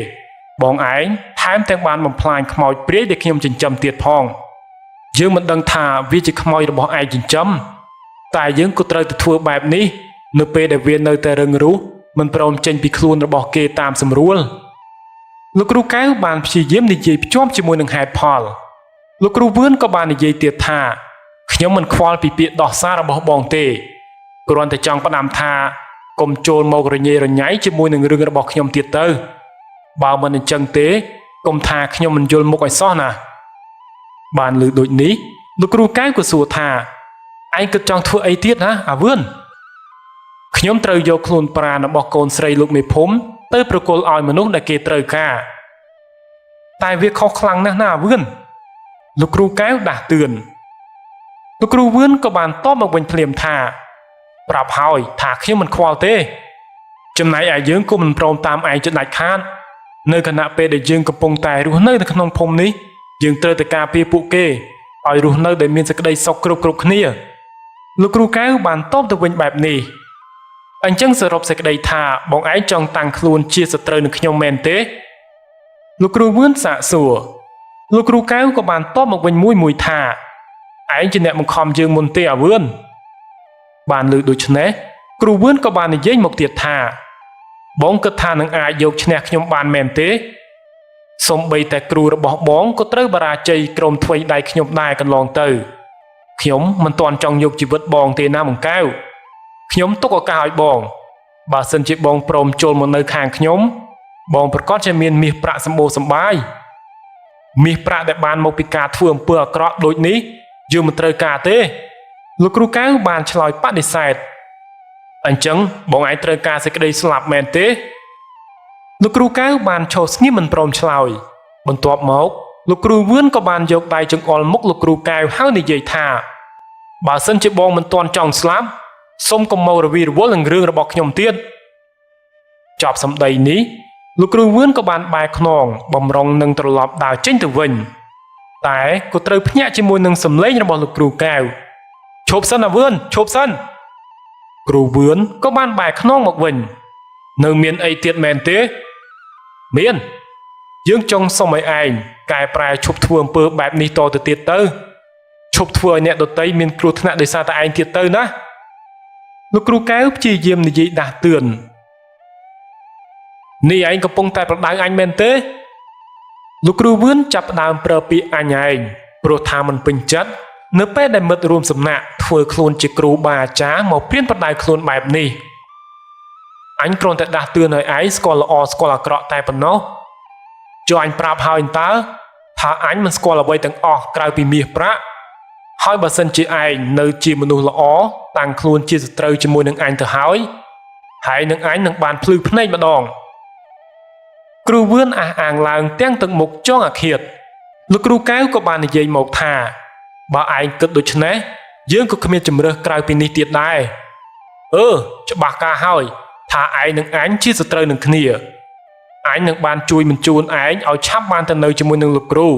Speaker 1: បងឯងថែមទាំងបានបំផ្លាញខ្មោចព្រាយដែលខ្ញុំចិញ្ចឹមទៀតផងយើងមិនដឹងថាវាជាខ្មោចរបស់ឯងចិញ្ចឹមតែយើងក៏ត្រូវទៅធ្វើបែបនេះនៅពេលដែលវានៅតែរឹងរូសមិនព្រមចេញពីខ្លួនរបស់គេតាមសម្រួលលោកគ្រូកៅបានព្យាយាមនិយាយភ្ជាប់ជាមួយនឹងហេតុផលលោកគ្រូវឿនក៏បាននិយាយទៀតថាខ្ញុំមិនខ្វល់ពីពាក្យដោះសាររបស់បងទេគ្រាន់តែចង់ផ្ដាំថាកុំចូលមករញ៉េរញ៉ៃជាមួយនឹងរឿងរបស់ខ្ញុំទៀតទៅបើមិនអញ្ចឹងទេកុំថាខ្ញុំមិនយល់មុខឲ្យសោះណាបានលើដូចនេះលោកគ្រូកៅក៏សួរថាឯងគិតចង់ធ្វើអីទៀតណាអាវឿនខ្ញុំត្រូវយកខ្លួនប្រាណរបស់កូនស្រីលោកមេភូមិទៅប្រគល់ឲ្យមនុស្សដែលគេត្រូវការតែវាខុសខ្លាំងណាស់ណាអាវឿនលោកគ្រូកៅដាស់តឿនលោកគ្រូវឿនក៏បានតបមកវិញភ្លាមថាប្រាប់ហើយថាខ្ញុំមិនខ្វល់ទេចំណែកឯយើងក៏មិនព្រមតាមឯងចដាច់ខាតនៅខណៈពេលដែលយើងកំពុងតែរស់នៅក្នុងភូមិនេះយើងត្រូវតែការពារពួកគេឲ្យរស់នៅដោយមានសេចក្តីសុខគ្រប់គ្នាលោកគ្រូកៅបានតបទៅវិញបែបនេះអញ្ចឹងសរុបសេចក្តីថាបងឯងចង់តាំងខ្លួនជាសត្រូវនឹងខ្ញុំមែនទេលោកគ្រូវឿនសាកសួរលោកគ្រូកៅក៏បានតបមកវិញមួយថាឯងជាអ្នកបង្ខំយើងមុនទេអាវឿនបានលើដូច្នេះគ្រូវឿនក៏បាននិយាយមកទៀតថាបងគិតថានឹងអាចយកឈ្នះខ្ញុំបានមែនទេសូម្បីតែគ្រូរបស់បងក៏ត្រូវបរាជ័យក្រុមថ្វីដៃខ្ញុំដែរកន្លងទៅខ្ញុំមិនទាន់ចង់យកជីវិតបងទេណាបង្កៅខ្ញុំទុកឱកាសឲ្យបងបើសិនជាបងព្រមចូលមកនៅខាងខ្ញុំបងប្រកាសជាមានមាសប្រាក់សម្បូរសម្បាយមាសប្រាក់ដែលបានមកពីការធ្វើអំពើអាក្រក់ដូចនេះយើងមិនត្រូវការទេលោកគ្រូកៅបានឆ្លើយបដិសេធអញ្ចឹងបងឯងត្រូវការសេចក្តីស្លាប់មែនទេលោកគ្រូកៅបានឈរស្ងៀមមិនព្រមឆ្លើយបន្ទាប់មកលោកគ្រូវឿនក៏បានយកដៃចង្អុលមុខលោកគ្រូកៅហើយនិយាយថាបើសិនជាបងមិនទាន់ចង់ស្លាប់សូមកុំមករវីរវល់នឹងរឿងរបស់ខ្ញុំទៀតចប់សម្ដីនេះលោកគ្រូវឿនក៏បានបែរខ្នងបំរុងនឹងត្រឡប់ដើរចេញទៅវិញតែក៏ត្រូវភ្ញាក់ជាមួយនឹងសម្លេងរបស់លោកគ្រូកៅឈប់សិនអាវឿនឈប់សិនគ្រូវឿនក៏បានបែរខ្នងមកវិញនៅមានអីទៀតមែនទេមានយើងចង់សុំឲ្យឯងកែប្រែឈប់ធ្វើអំពើបែបនេះតទៅទៀតទៅឈប់ធ្វើឲ្យអ្នកដទៃមានគ្រោះថ្នាក់ដោយសារតែឯងទៀតទៅណាលោកគ្រូកៅព្យាយាមនិយាយដាស់តឿននេះឯងកំពុងតែប្រដៅអញមែនទេលោកគ្រូវឿនចាប់ផ្ដើមប្រើពាក្យអញឯងព្រោះថាមិនពេញចិត្តនៅពេលដែលមិត្តរួមសំណាក់ធ្វើខ្លួនជាគ្រូបាអាចារ្យមកព្រានប្រដៅខ្លួនបែបនេះអញគ្រាន់តែដាស់តឿនឲ្យឯងស្គាល់ល្អស្គាល់អាក្រក់តែប៉ុណ្ណោះចុះអញប្រាប់ហើយតើថាអញមិនស្គាល់អ្វីទាំងអស់ក្រៅពីមាសប្រាក់ហើយបើសិនជាឯងនៅជាមនុស្សល្អតាំងខ្លួនជាសត្រូវជាមួយនឹងអញទៅហើយនឹងអញនឹងបានភ្លឺភ្នែកម្ដងគ្រូវឿនអះអាងឡើងទាំងទឹកមុខចង់អាឃាតលោកគ្រូកៅក៏បាននិយាយមកថាបើឯងគិតដូច្នេះយើងក៏គ្មានជំរើសក្រៅពីនេះទៀតដែរច្បាស់ការហើយថាឯងនឹងអញជាសត្រូវនឹងគ្នាអញនឹងបានជួយបញ្ជូនឯងឲ្យឆាប់បានទៅនៅជាមួយនឹងលោកគ្រូ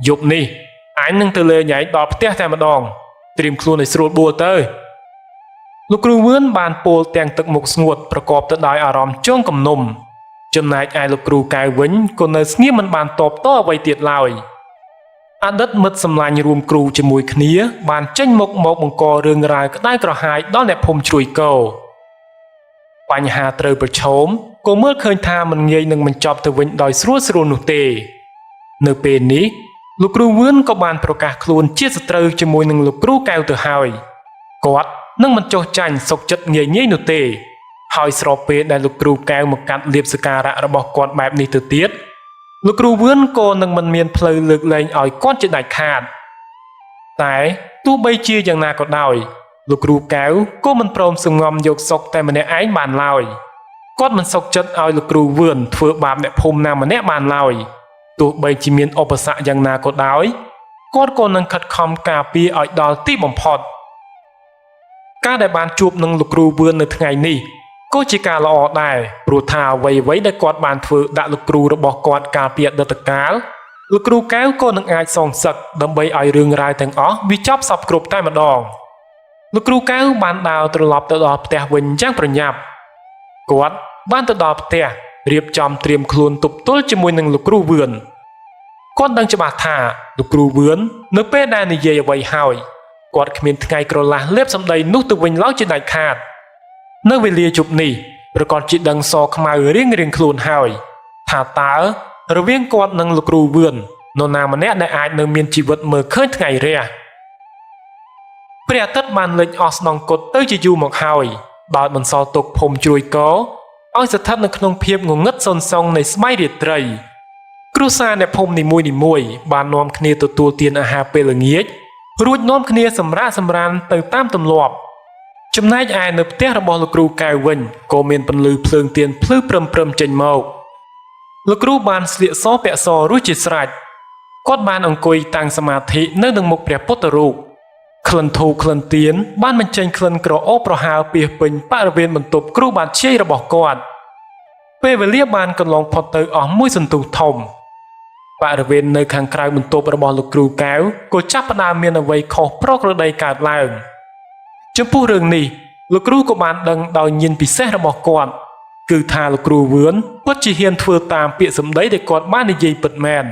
Speaker 1: យប់នេះអញនឹងទៅលេងឯងដល់ផ្ទះតែម្ដងត្រៀមខ្លួនឲ្យស្រួលបួលទៅលោកគ្រូវឿនបានពោលទាំងទឹកមុខស្ងួតប្រកបទៅដោយអារម្មណ៍ចងគំនុំចំណែកឯលោកគ្រូកៅវិញក៏នៅស្ងៀមមិនបានតបតអ្វីទៀតឡើយអតីតមិត្តសម្លាញ់រួមគ្រូជាមួយគ្នាបានចេញមកបង្ករឿងរ៉ាវក្តៅក្រហាយដល់អ្នកភូមិជ្រួយកោបញ្ហាត្រូវប្រឈមក៏មើលឃើញថាមិនងាយនឹងបញ្ចប់ទៅវិញដោយស្រួលនោះទេនៅពេលនេះលោកគ្រូវឿនក៏បានប្រកាសខ្លួនជាសត្រូវជាមួយនឹងលោកគ្រូកៅទៅហើយគាត់នឹងមិនចុះចាញ់សុកចិត្តងាយនោះទេហើយស្របពេលដែលលោកគ្រូកៅមកកាត់លាភសក្ការៈរបស់គាត់បែបនេះទៅទៀតលោកគ្រូវឿនក៏នឹងមិនមានផ្លូវលើកលែងឲ្យគាត់ជាដាច់ខាតតែទោះបីជាយ៉ាងណាក៏ដោយលោកគ្រូកៅក៏មិនព្រមសង្ងំយកសុកតែម្នាក់ឯងបានឡើយគាត់មិនសុខចិត្តឲ្យលោកគ្រូវឿនធ្វើបាបអ្នកភូមិណាម្នាក់បានឡើយទោះបីជាមានឧបសគ្គយ៉ាងណាក៏ដោយ គាត់ក៏នឹងខិតខំការពារឲ្យដល់ទីបំផុតការដែលបានជួបនឹងលោកគ្រូវឿននៅថ្ងៃនេះក៏ជាការល្អដែរព្រោះថាអ្វីៗដែលគាត់បានធ្វើដាក់លោកគ្រូរបស់គាត់កាលពីអតីតកាលលោកគ្រូកែវក៏នឹងអាចសងសឹកដើម្បីឲ្យរឿងរ៉ាវទាំងអស់វាចប់សពគ្រប់តែម្ដងលោកគ្រូកែវបានដើរត្រឡប់ទៅដល់ផ្ទះវិញយ៉ាងប្រញាប់គាត់បានទៅដល់ផ្ទះរៀបចំត្រៀមខ្លួនទប់ទល់ជាមួយនឹងលោកគ្រូវឿនគាត់ដឹងច្បាស់ថាលោកគ្រូវឿននៅពេលដែលនិយាយអ្វីហើយគាត់គ្មានថ្ងៃក្រឡាស់លេបសម្ដីនោះទៅវិញឡើយជាដាច់ខាតនៅវេលាជប់នេះប្រកាសជាដឹងសខ្មៅរៀងខ្លួនហើយថាតើរវាងគាត់និងលោកគ្រូវឿននរណាម្នាក់ដែលអាចនៅមានជីវិតមើលឃើញថ្ងៃរះព្រះអាទិត្យបានលេចអស់ស្នងគត់ទៅជាយូរមកហើយដោយបន្សល់ទុកភូមិជ្រួយកោឲ្យស្ថិតនៅក្នុងភាពងងឹតសុនសងនៃស្បៃរាត្រីគ្រួសារអ្នកភូមិនីមួយៗបាននាំគ្នាទទួលទានអាហារពេលល្ងាចរួចនាំគ្នាសម្រានទៅតាមទម្លាប់ចំណែកឯនៅផ្ទះរបស់លោកគ្រូកែវវិញក៏មានពន្លឺភ្លើងទៀនភ្លឺព្រឹមចេញមកលោកគ្រូបានស្លៀកសពាក់សរួចជាស្រេចគាត់បានអង្គុយតាំងសមាធិនៅនឹងមុខព្រះពុទ្ធរូបក្លិនធូបក្លិនទៀនបានបញ្ចេញក្លិនក្រអូបប្រហើរពាសពេញបរិវេណបន្ទប់គ្រូបាធ្យាយរបស់គាត់ពេលវេលាបានកន្លងផុតទៅអស់មួយសន្ទុះធំបរិវេណនៅខាងក្រៅបន្ទប់របស់លោកគ្រូកែវក៏ចាប់ផ្ដើមមានអ្វីខុសប្រក្រតីកើតឡើងចំពោះរឿងនេះលោកគ្រូក៏បានដឹងដោយញាណពិសេសរបស់គាត់គឺថាលោកគ្រូវឿនពិតជាហ៊ានធ្វើតាមពាក្យសម្ដីដែលគាត់បាននិយាយពិតមែន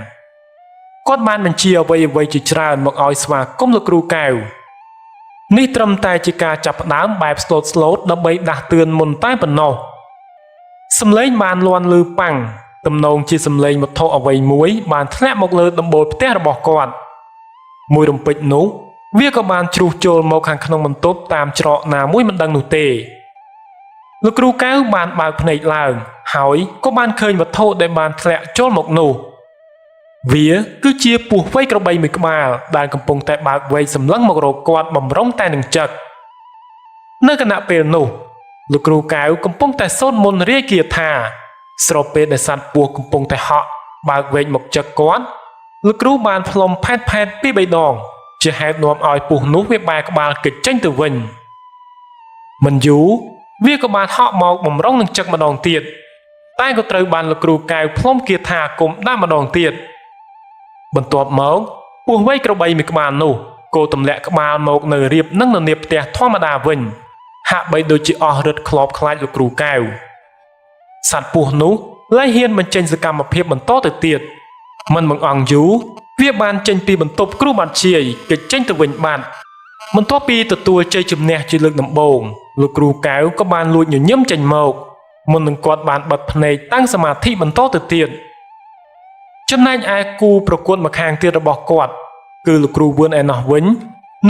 Speaker 1: គាត់បានបញ្ជាអ្វីជាច្រើនមកឲ្យស្វាគមន៍លោកគ្រូកែវនេះត្រឹមតែជាការចាប់ផ្ដើមបែបស្លូតដើម្បីដាស់តឿនមុនតែប៉ុណ្ណោះសំឡេងបានលាន់ឮប៉ាំងទំនងជាសំឡេងវត្ថុអ្វីមួយបានធ្លាក់មកលើដំបូលផ្ទះរបស់គាត់មួយរំពេចនោះវាក៏បានជ្រុះចូលមកខាងក្នុងបន្ទប់តាមច្រកណាមួយមិនដឹងនោះទេលោកគ្រូកែវបានបើកភ្នែកឡើងហើយក៏បានឃើញវត្ថុដែលបានធ្លាក់ចូលមកនោះវាគឺជាពស់វែកក្របីមួយក្បាលដែលកំពុងតែបើកវែកសម្លឹងមករកគាត់បំរុងតែនឹងចឹកនៅគណៈពេលនោះលោកគ្រូកែវកំពុងតែសូត្រមន្តរាយគាថាស្របពេលដែលសត្វពស់កំពុងតែហក់បើកវែកមកចឹកគាត់លោកគ្រូបានផ្លុំផែតពី3ដងជាហេតុនាំឲ្យពស់នោះវាបែរក្បាលគេចចេញទៅវិញមិនយូរវាក៏បានហក់មកបំរុងនឹងចឹកម្ដងទៀតតែក៏ត្រូវបានលោកគ្រូកែវផ្លុំគាថាអាគមដាក់ម្ដងទៀតបន្ទាប់មកពស់វែកក្របីមួយក្បាលនោះក៏ទម្លាក់ក្បាលមកនៅរៀបនឹងននៀបផ្ទះធម្មតាវិញហាក់បីដូចជាអស់រឹតខ្លោបខ្លាចលោកគ្រូកែវសត្វពស់នោះលែងហ៊ានបញ្ចេញសកម្មភាពបន្តទៅទៀតមិនបង្អង់យូរវាបានចេញពីបន្ទប់គ្រូបាធ្យាយគេចចេញទៅវិញបាត់បន្ទាប់ពីទទួលជ័យជំនះជាលើកដំបូងលោកគ្រូកែវក៏បានលួចញញឹមចេញមកមុននឹងគាត់បានបិទភ្នែកតាំងសមាធិបន្តទៅទៀតចំណែកឯគូប្រកួតម្ខាងទៀតរបស់គាត់គឺលោកគ្រូវឿនឯណោះវិញ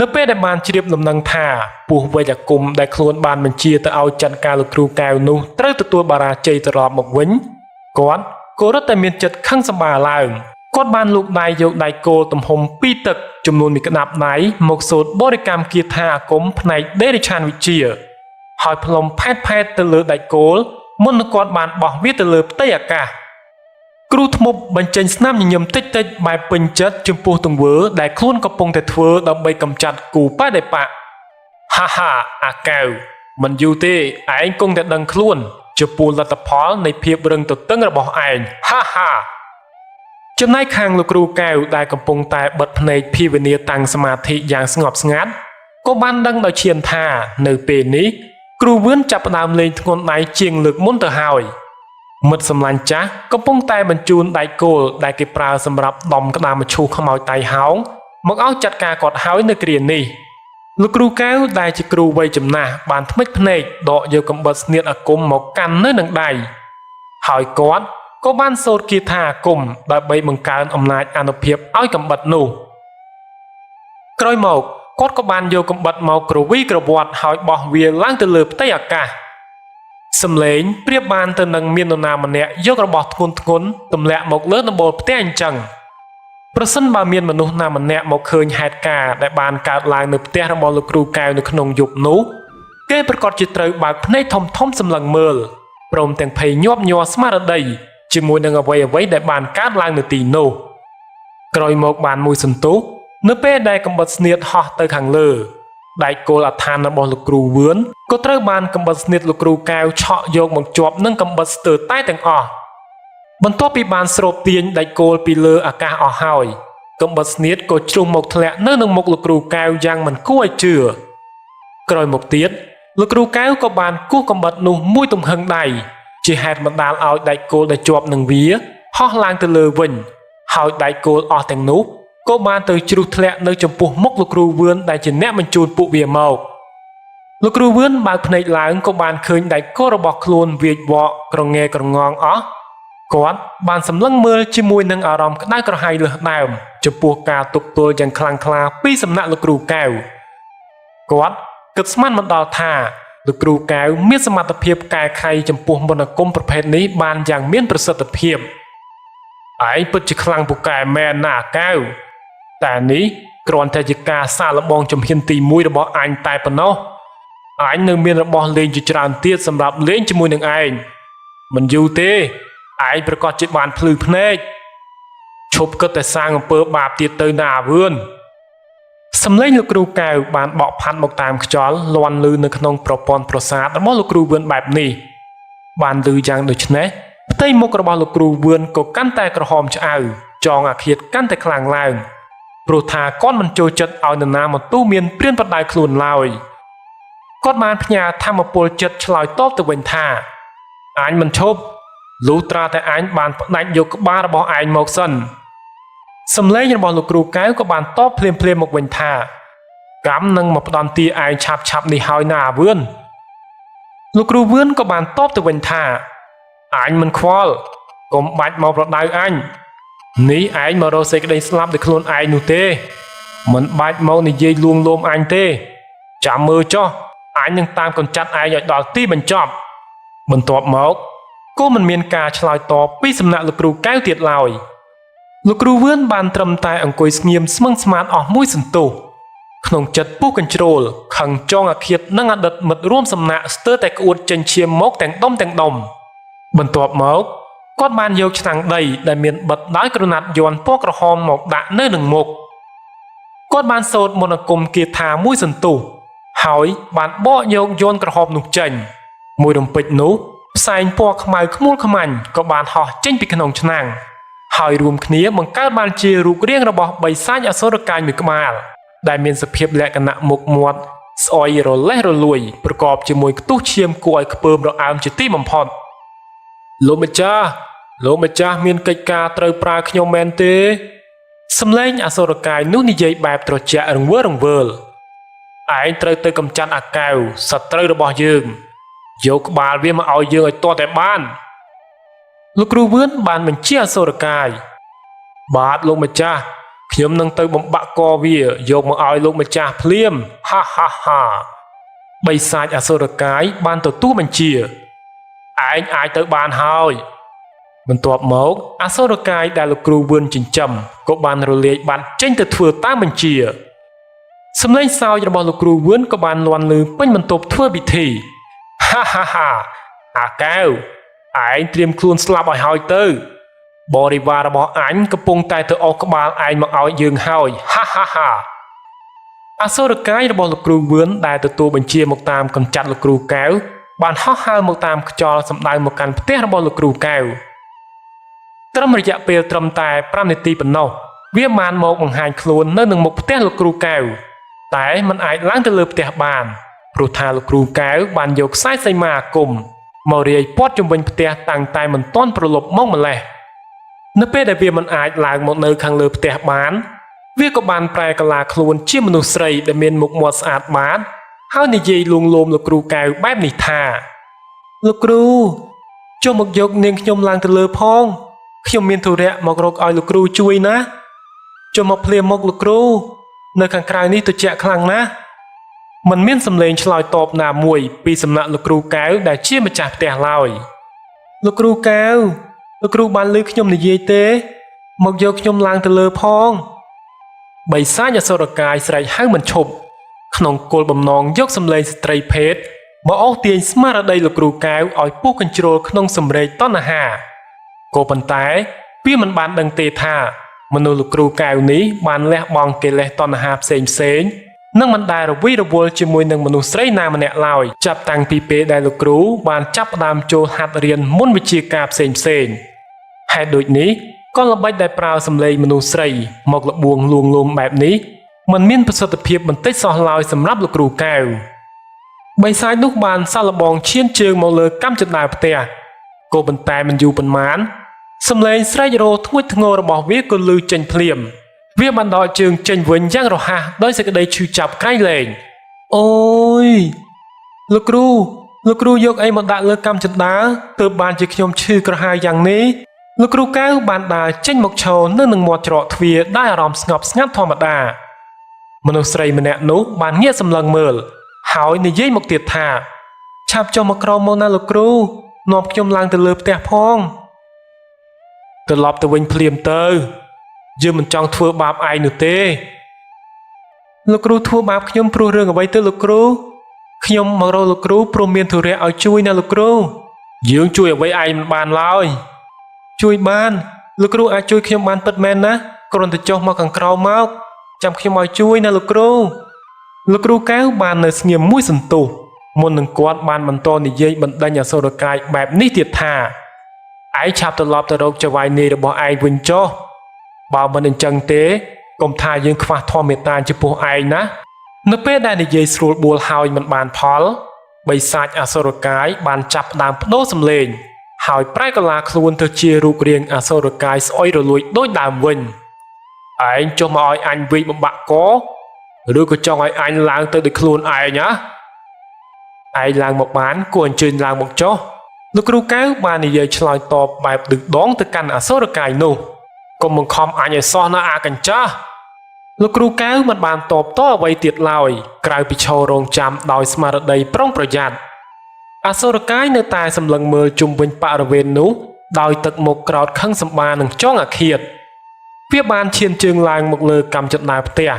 Speaker 1: នៅពេលដែលបានជ្រាបដំណឹងថាពស់វែកអាគមដែលខ្លួនបានបញ្ជាទៅឲ្យចាត់ការលោកគ្រូកែវនោះត្រូវទទួលបរាជ័យត្រឡប់មកវិញគាត់ក៏រត់តែមានចិត្តខឹងសម្បារឡើងគាត់បានលូកដៃយកដៃគោលទំហំ2ទឹកចំនួន1ក្តាប់ដៃមកសូត្របរិកម្មគាថាអាគមផ្នែកដេរិឆានវិជ្ជាហើយផ្លុំផែតទៅលើដៃគោលមុននឹងគាត់បានបោះវាទៅលើផ្ទៃអាកាសគ្រូធ្មប់បញ្ចេញស្នាមញញឹមតិចបែបពេញចិត្តចំពោះទង្វើដែលខ្លួនកំពុងតែធ្វើដើម្បីកម្ចាត់គូបដិបកហាហាអាកែវមិនយូរទេឯងគង់តែដឹងខ្លួនចំពោះលទ្ធផលនៃភាពរឹងទទឹងរបស់ឯងហាហាចំណែកខាងលោកគ្រូកែវដែលកំពុងតែបិទភ្នែកភាវនាតាំងសមាធិយ៉ាងស្ងប់ស្ងាត់ក៏បានដឹងដោយឈានថានៅពេលនេះគ្រូវឿនចាប់ផ្ដើមលេងធ្ងន់ដៃជាងលើកមុនទៅហើយមិត្តសម្លាញ់ចាស់កំពុងតែបញ្ជូនដៃគោលដែលគេប្រើសម្រាប់ដំក្តាមឈូសខ្មោចតៃហោងមកឲ្យចាត់ការគាត់ហើយនៅគ្រានេះលោកគ្រូកែវដែលជាគ្រូវ័យចំណាស់បានថ្មិចភ្នែកដកយកកំបិតស្នៀតអាគមមកកាន់នៅនឹងដៃហើយគាត់ក៏បានសូត្រគាថាអាគមដើម្បីបង្កើនអំណាចអានុភាពឲ្យកំបិតនោះក្រោយមកគាត់ក៏បានយកកំបិតមកក្រវីក្រវាត់ហើយបោះវាឡើងទៅលើផ្ទៃអាកាសសំឡេងប្រៀបបានទៅនឹងមាននរណាម្នាក់យករបស់ធ្ងន់ទម្លាក់មកលើដំបូលផ្ទះអញ្ចឹងប្រសិនបើមានមនុស្សណាម្នាក់មកឃើញហេតុការណ៍ដែលបានកើតឡើងនៅផ្ទះរបស់លោកគ្រូកែវនៅក្នុងយប់នោះគេប្រកាសជាត្រូវបើកភ្នែកធំសម្លឹងមើលព្រមទាំងភ័យញាប់ញ័រស្មារតីជាមួយនឹងអ្វីដែលបានកើតឡើងនៅទីនោះក្រោយមកបានមួយសន្ទុះ នៅពេលដែលកំបិតស្នៀតហោះទៅខាងលើដៃគោលអដ្ឋានរបស់លោកគ្រូវឿនក៏ត្រូវបានកំបិតស្នៀតលោកគ្រូកែវឆក់យកមកជាប់នឹងកំបិតស្ទើរតែទាំងអស់បន្ទាប់ពីបានស្រូបទាញដៃគោលពីលើអាកាសអស់ហើយកំបិតស្នៀតក៏ជ្រុះមកធ្លាក់នៅនឹងមុខលោកគ្រូកែវយ៉ាងមិនគួរឲ្យជឿក្រោយមកទៀតលោកគ្រូកែវក៏បានគោះកំបិតនោះមួយទំហឹងដៃជាហេតុបណ្ដាលឲ្យដៃគោលដែលជាប់នឹងវាហោះឡើងទៅលើវិញហើយដៃគោលអស់ទាំងនោះក៏បានទៅជ្រុះធ្លាក់នៅចំពោះមុខលោកគ្រូវឿនដែលជាអ្នកបញ្ជូនពួកវាមកលោកគ្រូវឿនបើកភ្នែកឡើងក៏បានឃើញដៃគោលរបស់ខ្លួនវាចវក់ក្រងែក្រងងអស់គាត់បានសម្លឹងមើលជាមួយនឹងអារម្មណ៍ក្តៅក្រហាយលើសដើមចំពោះការទប់ទល់យ៉ាងខ្លាំងក្លាពីសំណាក់លោកគ្រូកែវគាត់គិតស្មានមិនដល់ថាលោកគ្រូកែវមានសមត្ថភាពកែខៃចំពោះមន្តអាគមប្រភេទនេះបានយ៉ាងមានប្រសិទ្ធភាពឯងពិតជាខ្លាំងពូកែមែនណាកែវតែនេះគ្រាន់តែជាការសាកល្បងជំហានទី1របស់អញតែប៉ុណ្ណោះអញនៅមានរបស់លេងជាច្រើនទៀតសម្រាប់លេងជាមួយនឹងឯងមិនយូរទេឯងប្រកាសជាបានភ្លឺភ្នែកឈប់គិតតែសាងអំពើបាបទៀតទៅណាវឿនសំឡេងលោកគ្រូកែវបានបក់ផាត់មកតាមខ្យល់លាន់លឺនៅក្នុងប្រព័ន្ធប្រសាទរបស់លោកគ្រូវឿនបែបនេះបានលឺយ៉ាងដូចនេះផ្ទៃមុខរបស់លោកគ្រូវឿនក៏កាន់តែក្រហមឆ្អៅចងអាឃាតកាន់តែខ្លាំងឡើងព្រោះថាគាត់មិនចូលចិត្តឲ្យនរណាមកទូមានព្រានប្រដៅខ្លួនឡើយគាត់បានផ្ញើធម្មពលចិត្តឆ្លើយតបទៅវិញថាអញមិនឈប់លុះត្រាតែអញបានផ្ដាច់យកក្បាលរបស់ឯងមកសិនសំឡេងរបស់លោកគ្រូកែវក៏បានតបភ្លាមមកវិញថាកម្មនឹងមកផ្ដន់ទាឯងឆាប់នេះហើយណាវឿនលោកគ្រូវឿនក៏បានតបទៅវិញថាអញមិនខ្វល់កុំបាច់មកប្រដៅអញនេះឯងមករកសេចក្តីស្លាប់ដោយខ្លួនឯងនោះទេមិនបាច់មកនិយាយលួងលោមអញទេចាំមើលចុះអញនឹងតាមកញ្ចាត់ឯងឲ្យដល់ទីបញ្ចប់បន្ទាប់មកក៏មិនមានការឆ្លើយតបពីសំណាក់លោកគ្រូកែវទៀតឡើយលោកគ្រូវឿនបានត្រឹមតែអង្គុយស្ងៀមស្មឹងស្មាតអស់មួយសន្ទុះក្នុងចិត្តពុះកញ្ជ្រោលខឹងចងអាឃាតនឹងអតីតមិត្តរួមសំណាក់ស្ទើរតែក្អួតចេញឈាមមកទាំងដុំបន្ទាប់មកគាត់បានយកឆ្នាំងដីដែលមានបិទដោយក្រណាត់យ័ន្តពណ៌ក្រហមមកដាក់នៅនឹងមុខគាត់បានសូត្រមន្តអាគមគាថាមួយសន្ទុះហើយបានបកយកយ័ន្តក្រហមនោះចេញមួយរំពេចនោះផ្សែងពណ៌ខ្មៅខ្មួលខ្មាញ់ក៏បានហោះចេញពីក្នុងឆ្នាំងហើយរួមគ្នាបង្កើតបានជារូបរាងរបស់បិសាចអសុរកាយមួយក្បាលដែលមានសភាពលក្ខណៈមុខមាត់ស្អុយរលេះរលួយប្រកបជាមួយខ្ទុះឈាមគួរឲ្យខ្ពើមរអើមជាទីបំផុតលោកម្ចាស់មានកិច្ចការត្រូវប្រើខ្ញុំមែនទេសំឡេងអសុរកាយនោះនិយាយបែបត្រជាក់រង្វើលឯងត្រូវទៅកម្ចាត់អាកែវសត្រូវរបស់យើងយកក្បាលវាមកឲ្យយើងឲ្យទាល់តែបានលោកគ្រូវឿនបានបញ្ជាអសុរកាយបាទលោកម្ចាស់ខ្ញុំនឹងទៅបំបាក់កវាយកមកឲ្យលោកម្ចាស់ភ្លាមហាបិសាចអសុរកាយបានទទួលបញ្ជាឯងអាចទៅបានហើយបន្ទាប់មកអសុរកាយដែលលោកគ្រូវឿនចិញ្ចឹមក៏បានរលាយបាត់ចេញទៅធ្វើតាមបញ្ជាសំឡេងសើចរបស់លោកគ្រូវឿនក៏បានលាន់ឮពេញបន្ទប់ធ្វើពិធីហាអាកែវឯងត្រៀមខ្លួនស្លាប់ឲ្យហើយទៅបរិវាររបស់អញកំពុងតែទៅអស់ក្បាលឯងមកឲ្យយើងហើយហាអសុរកាយរបស់លោកគ្រូវឿនដែលទទួលបញ្ជាមកតាមកម្ចាត់លោកគ្រូកែវបានហោះហើរមកតាមខ្យល់សម្ដៅមកកាន់ផ្ទះរបស់លោកគ្រូកែវត្រឹមរយៈពេលត្រឹមតែ5នាទីប៉ុណ្ណោះវាបានមកបង្ហាញខ្លួននៅនឹងមុខផ្ទះលោកគ្រូកែវតែมันអាចឡើងទៅលើផ្ទះបានព្រោះថាលោកគ្រូកែវបានយកខ្សែសីមាអាគមមករាយព័ទ្ធជុំវិញផ្ទះតាំងតែមិនទាន់ប្រឡប់មកម្លេះនៅពេលដែលវាមិនអាចឡើងមកនៅខាងលើផ្ទះបានវាក៏បានប្រែកាឡាខ្លួនជាមនុស្សស្រីដែលមានមុខមាត់ស្អាតបាតហើយនិយាយលួងលោមលោកគ្រូកែវបែបនេះថាលោកគ្រូចុះមកយកនាងខ្ញុំឡើងទៅលើផងខ្ញុំមានធុរៈមករកឲ្យលោកគ្រូជួយណាចុះមកភ្លាមមកលោកគ្រូនៅខាងក្រៅនេះត្រជាក់ខ្លាំងណាស់មិនមានសម្លេងឆ្លើយតបណាមួយពីសំណាក់លោកគ្រូកែវដែលជាម្ចាស់ផ្ទះឡើយលោកគ្រូកែវលោកគ្រូបានឮខ្ញុំនិយាយទេមកយកខ្ញុំឡើងទៅលើផងបិសាចអសុរកាយស្រែកហៅមិនឈប់ក្នុងគោលបំណងយកសម្លេងស្ត្រីភេទមកអូសទាញស្មារតីលោកគ្រូកែវឲ្យពុះកញ្ជ្រោលក្នុងសម្រែកតណ្ហាក៏ប៉ុន្តែវាមិនបានដឹងទេថា មនុស្សលោកគ្រូកែវនេះបានលះបង់កិលេសតណ្ហាផ្សេងនឹងមិនដែលរវីរវល់ជាមួយនឹងមនុស្សស្រីណាម្នាក់ឡើយចាប់តាំងពីពេលដែលលោកគ្រូបានចាប់ផ្ដើមចូលហាត់រៀនមុនវិជ្ជាការផ្សេងហេតុដូចនេះក៏ល្បិចដែលប្រើសម្លេងមនុស្សស្រីមកលបួងលួងលោមបែបនេះมันមានប្រសិទ្ធភាពបន្តិចសោះឡើយសម្រាប់លោកគ្រូកែវបិសាចនោះបានសាឡបងឈានជើងមកលើកម្មចន្ទាផ្ទះក៏ប៉ុន្តែមិនយូរប៉ុន្មានសម្លេងស្រែករោធ្ងួចធ្ងររបស់វាក៏លឺចេញភ្លាមវាបានដកជើងចេញវិញយ៉ាងរហ័សដោយសេចក្តីឈឺចាប់ក្រៃលែងអូយលោកគ្រូយកអីមកដាក់លើកម្មចន្ទាទើបបានជាខ្ញុំឈឺក្រហាយយ៉ាងនេះលោកគ្រូកែវបានដើរចេញមកឈរនៅនឹងមាត់ច្រកទ្វារដោយអារម្មណ៍ស្ងប់ស្ងាត់ធម្មតាមនុស្សស្រីម្នាក់នោះបានងាកសម្លឹងមើលហើយនិយាយមកទៀតថាឆាប់ចុះមកក្រោមមកណាលោកគ្រូនាំខ្ញុំឡើងទៅលើផ្ទះផងត្រឡប់ទៅវិញភ្លាមទៅយើងមិនចង់ធ្វើបាបឯងនោះទេលោកគ្រូធ្វើបាបខ្ញុំព្រោះរឿងអ្វីទៅលោកគ្រូខ្ញុំមករកលោកគ្រូព្រមមានធុរៈឲ្យជួយណាលោកគ្រូយើងជួយអ្វីឯងមិនបានឡើយជួយបានលោកគ្រូអាចជួយខ្ញុំបានពិតមែនណាគ្រាន់តែចុះមកខាងក្រោមមកចាំខ្ញុំឲ្យជួយណាលោកគ្រូកែវបាននៅស្ងៀមមួយសន្ទុះមុននឹងគាត់បានបន្តនិយាយបណ្ដេញអសុរកាយបែបនេះទៀតថាឯងឆាប់ត្រឡប់ទៅរកចៅហ្វាយនាយរបស់ឯងវិញចុះបើមិនអញ្ចឹងទេកុំថាយើងខ្វះធម៌មេត្តាចំពោះឯងណានៅពេលដែលនិយាយស្រួលបួលហើយមិនបានផលបិសាចអសុរកាយបានចាប់ផ្ដើមបដូរសម្លេងហើយប្រែកលាខ្លួនទៅជារូបរាងអសុរកាយស្អុយរលួយដូចដើមវិញឯងចុះមកឲ្យអញវិញបំបាក់កឬក៏ចង់ឲ្យអញឡើងទៅដោយខ្លួនឯងណាឯងឡើងមកបានគួរអញ្ជើញឡើងមកចុះលោកគ្រូកែវបាននិយាយឆ្លើយតបបែបឌឺដងទៅកាន់អសុរកាយនោះកុំបង្ខំអញឲ្យសោះណាអាកញ្ចាស់លោកគ្រូកែវមិនបានតបតអ្វីទៀតឡើយក្រៅពីឈររងចាំដោយស្មារតីប្រុងប្រយ័ត្នអសុរកាយនៅតែសម្លឹងមើលជុំវិញបរិវេណនោះដោយទឹកមុខក្រោតខឹងសម្បានឹងចង់អាឃាតវាបានឈានជើងឡើងមកលើកម្មចន្ទាផ្ទះ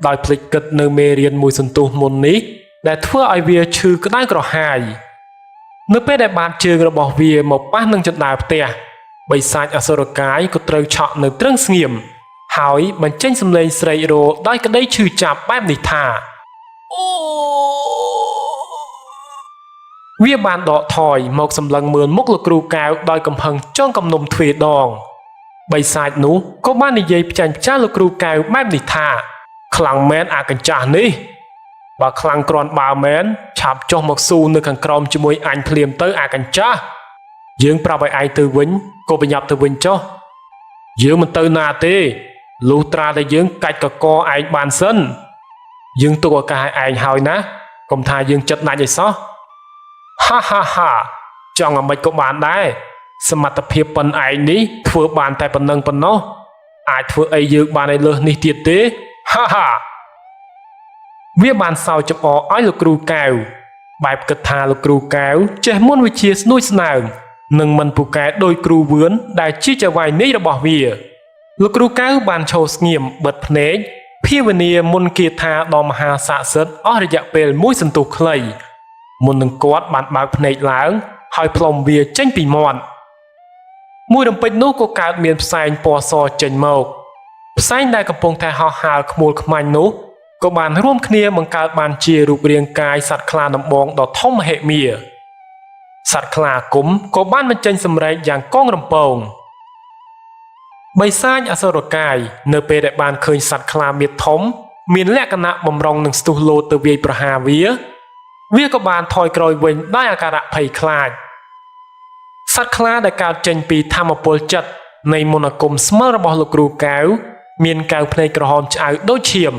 Speaker 1: ដោយភ្លេចគិតនៅមេរៀនមួយសន្ទុះមុននេះដែលធ្វើឲ្យវាឈឺក្តៅក្រហាយនៅពេលដែលបាតជើងរបស់វាមកប៉ះនឹងចន្ទាផ្ទះបិសាចអសុរកាយក៏ត្រូវឆក់នៅទ្រឹងស្ងៀមហើយបញ្ចេញសម្លេងស្រែករោដោយក្តីឈឺចាប់បែបនេះថាអូវាបានដកថយមកសម្លឹងមើលមុខលោកគ្រូកែវដោយកំហឹងចង់គំនុំទ្វេដងបិសាចនោះក៏បាននិយាយផ្ចាញ់ផ្ចាលោកគ្រូកែវបែបនេះថាខ្លាំងមែនអាកញ្ចាស់នេះបើខ្លាំងគ្រាន់បើមែនឆាប់ចុះមកស៊ូនៅខាងក្រោមជាមួយអញភ្លាមទៅអាកញ្ចាស់យើងប្រាប់ឲ្យឯងទៅវិញក៏ប្រញាប់ទៅវិញចុះយើងមិនទៅណាទេលុះត្រាតែយើងកាច់កកឯងបានសិនយើងទុកឱកាសឲ្យឯងហើយណាកុំថាយើងចិត្តណាច់ឲ្យសោះហាចង់អ្មេចក៏បានដែរសមត្ថភាពប៉ុនឯងនេះធ្វើបានតែប៉ុណ្ណឹងប៉ុណ្ណោះអាចធ្វើអីយើងបានឲ្យលើសនេះទៀតទេហាវាបានសើចចំអកឲ្យលោកគ្រូកែវបែបគិតថាលោកគ្រូកែវចេះមុនវិជ្ជាស្នួយស្នើងនឹងមិនពូកែដោយគ្រូវឿនដែលជាចៅហ្វាយនាយរបស់វាលោកគ្រូកែវបានឈរស្ងៀមបិទភ្នែកភាវនាមុនគាថាដ៏មហាស័ក្តិសិទ្ធិអស់រយៈពេលមួយសន្ទុះខ្លីមុននឹងគាត់បានបើកភ្នែកឡើងហើយផ្លុំវាចេញពីមាត់មួយរំពេចនោះក៏កើតមានផ្សែងពណ៌សចេញមកផ្សែងដែលកំពុងតែហោះហើរខ្មួលខ្មាញ់នោះក៏បានរួមគ្នាបង្កើតបានជារូបរាងកាយសត្វខ្លាដំបងដ៏ធំមហិមាសត្វខ្លាគុំក៏បានបញ្ចេញសម្រែកយ៉ាងកងរំពងបិសាចអសុរកាយនៅពេលដែលបានឃើញសត្វខ្លាមាឌធំមានលក្ខណៈបំរុងនឹងស្ទុះលោតទៅវាយប្រហារវាក៏បានថយក្រោយវិញដោយអាការៈភ័យខ្លាចសត្វខ្លាដែលកើតចេញពីធម្មពលចិត្តនៃមន្តអាគមស្មើរបស់លោកគ្រូកែវមានកែវភ្នែកក្រហមឆ្អៅដូចឈាម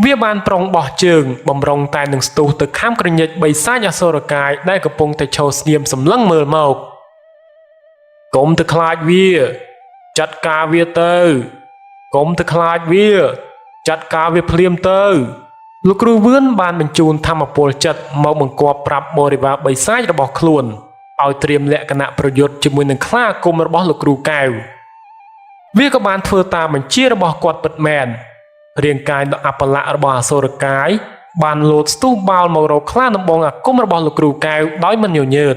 Speaker 1: វាបានប្រុងបោះជើងបំរុងតែនឹងស្ទុះទៅខាំក្រញិចបិសាចអសុរកាយដែលកំពុងតែឈរស្ងៀមសម្លឹងមើលមកកុំទៅខ្លាចវាចាត់ការវាទៅកុំទៅខ្លាចវាចាត់ការវាភ្លាមទៅលោកគ្រូវឿនបានបញ្ជូនធម្មពលចិត្តមកបង្គាប់ប្រាប់បរិវារបិសាចរបស់ខ្លួនឲ្យត្រៀមលក្ខណៈប្រយុទ្ធជាមួយនឹងខ្លាអាគមរបស់លោកគ្រូកែវវាក៏បានធ្វើតាមបញ្ជារបស់គាត់ពិតមែនរាងកាយដ៏អបល័ក្ខរបស់អសុរកាយបានលោតស្ទុះបោលមករកខ្លាដំបងអាគមរបស់លោកគ្រូកែវដោយមិនញញើត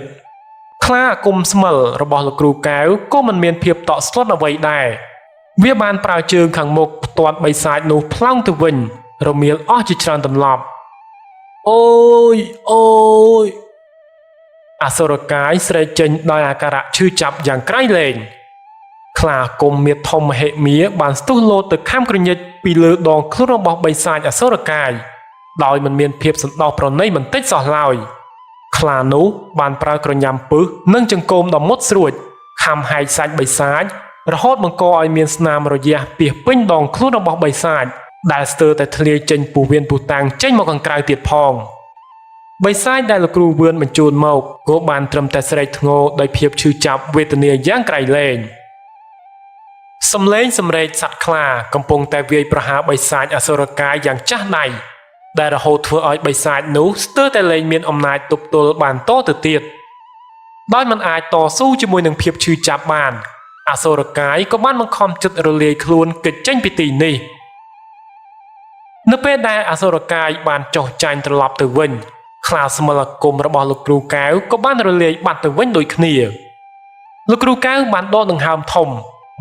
Speaker 1: ខ្លាអាគមស្មិលរបស់លោកគ្រូកែវក៏មិនមានភាពតក់ស្លុតអ្វីដែរ វាបានប្រើជើងខាងមុខផ្ទាត់បិសាចនោះផ្លោងទៅវិញរមៀលអស់ជាច្រើនទម្លាប់អូយអូយអសុរកាយស្រែកចេញដោយអាការៈឈឺចាប់យ៉ាងក្រៃលែងខ្លាគុំមៀតធំមហិមាបានស្ទុះលោតទៅខាំក្រញិចពីលើដងខ្លួនរបស់បិសាចអសុរកាយដោយមិនមានភាពសន្តោសប្រណីបន្តិចសោះឡើយខ្លានោះបានប្រើក្រញាំពឹសនិងចង្កូមដ៏មុតស្រួចខំហែកសាច់បិសាចរហូតបង្កឲ្យមានស្នាមរយះពាសពេញដងខ្លួនរបស់បិសាចដែលស្ទើរតែធ្លាយចេញពោះវៀនពោះតាំងចេញមកខាងក្រៅទៀតផងបិសាចដែលលោកគ្រូវឿនបញ្ជូនមកក៏បានត្រឹមតែស្រែកធ្ងរដោយភាពឈឺចាប់វេទនាយ៉ាងក្រៃលែងសំឡេងសម្រែកសត្វខ្លាកំពុងតែវាយប្រហារបិសាចអសុរកាយយ៉ាងចាស់ដៃដែលរហូតធ្វើឲ្យបិសាចនោះស្ទើរតែលែងមានអំណាចទប់ទល់បានតទៅទៀតដោយមិនអាចតស៊ូជាមួយនឹងភាពឈឺចាប់បានអសុរកាយក៏បានបង្ខំចិត្តរលាយខ្លួនគេចចេញពីទីនេះនៅពេលដែលអសុរកាយបានចុះចាញ់ត្រឡប់ទៅវិញខ្លាស្មិលអាគមរបស់លោកគ្រូកែវក៏បានរលាយបាត់ទៅវិញដូចគ្នាលោកគ្រូកែវបានដកដង្ហើមធំ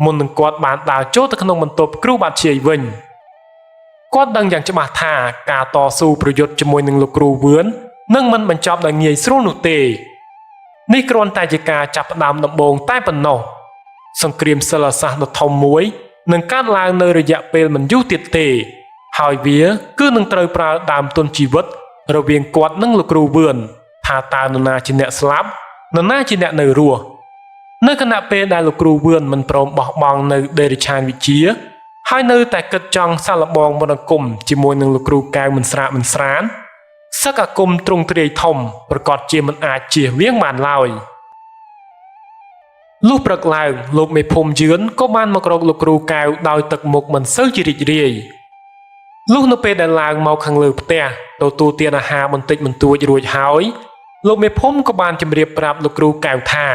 Speaker 1: មុននឹងគាត់បានដើរចូលទៅក្នុងបន្ទប់គ្រូបាធ្យាយវិញគាត់ដឹងយ៉ាងច្បាស់ថាការតស៊ូប្រយុទ្ធជាមួយនឹងលោកគ្រូវឿននឹងមិនបញ្ចប់ដោយងាយស្រួលនោះទេនេះគ្រាន់តែជាការចាប់ផ្ដើមដំបូងតែប៉ុណ្ណោះសង្គ្រាមសិលសាស្ត្រដ៏ធំមួយនឹងកើតឡើងនៅរយៈពេលមិនយូរទៀតទេហើយវាគឺនឹងត្រូវប្រើដើមទុនជីវិតរវាងគាត់និងលោកគ្រូវឿនថាតើនរណាជាអ្នកស្លាប់នរណាជាអ្នកនៅរស់នៅខណៈពេលដែលលោកគ្រូវឿនមិនព្រមបោះបង់នៅដេរឆានវិជាហើយនៅតែគិតចង់សាឡបងមន្តអាគមជាមួយនឹងលោកគ្រូកែវមិនស្រាកមិនស្រានសឹកអាគមទ្រង់ទ្រាយធំប្រកាសជាមិនអាចជៀសវាងបានឡើយលុះព្រឹកឡើងលោកមេភូមិយឿនក៏បានមករកលោកគ្រូកែវដោយទឹកមុខមិនសូវជារីករាយលុះនៅពេលដែលឡើងមកខាងលើផ្ទះទទួលទានអាហារបន្តិចបន្តួចរួចហើយលោកមេភូមិក៏បានជម្រាបប្រាប់លោកគ្រូកែវថា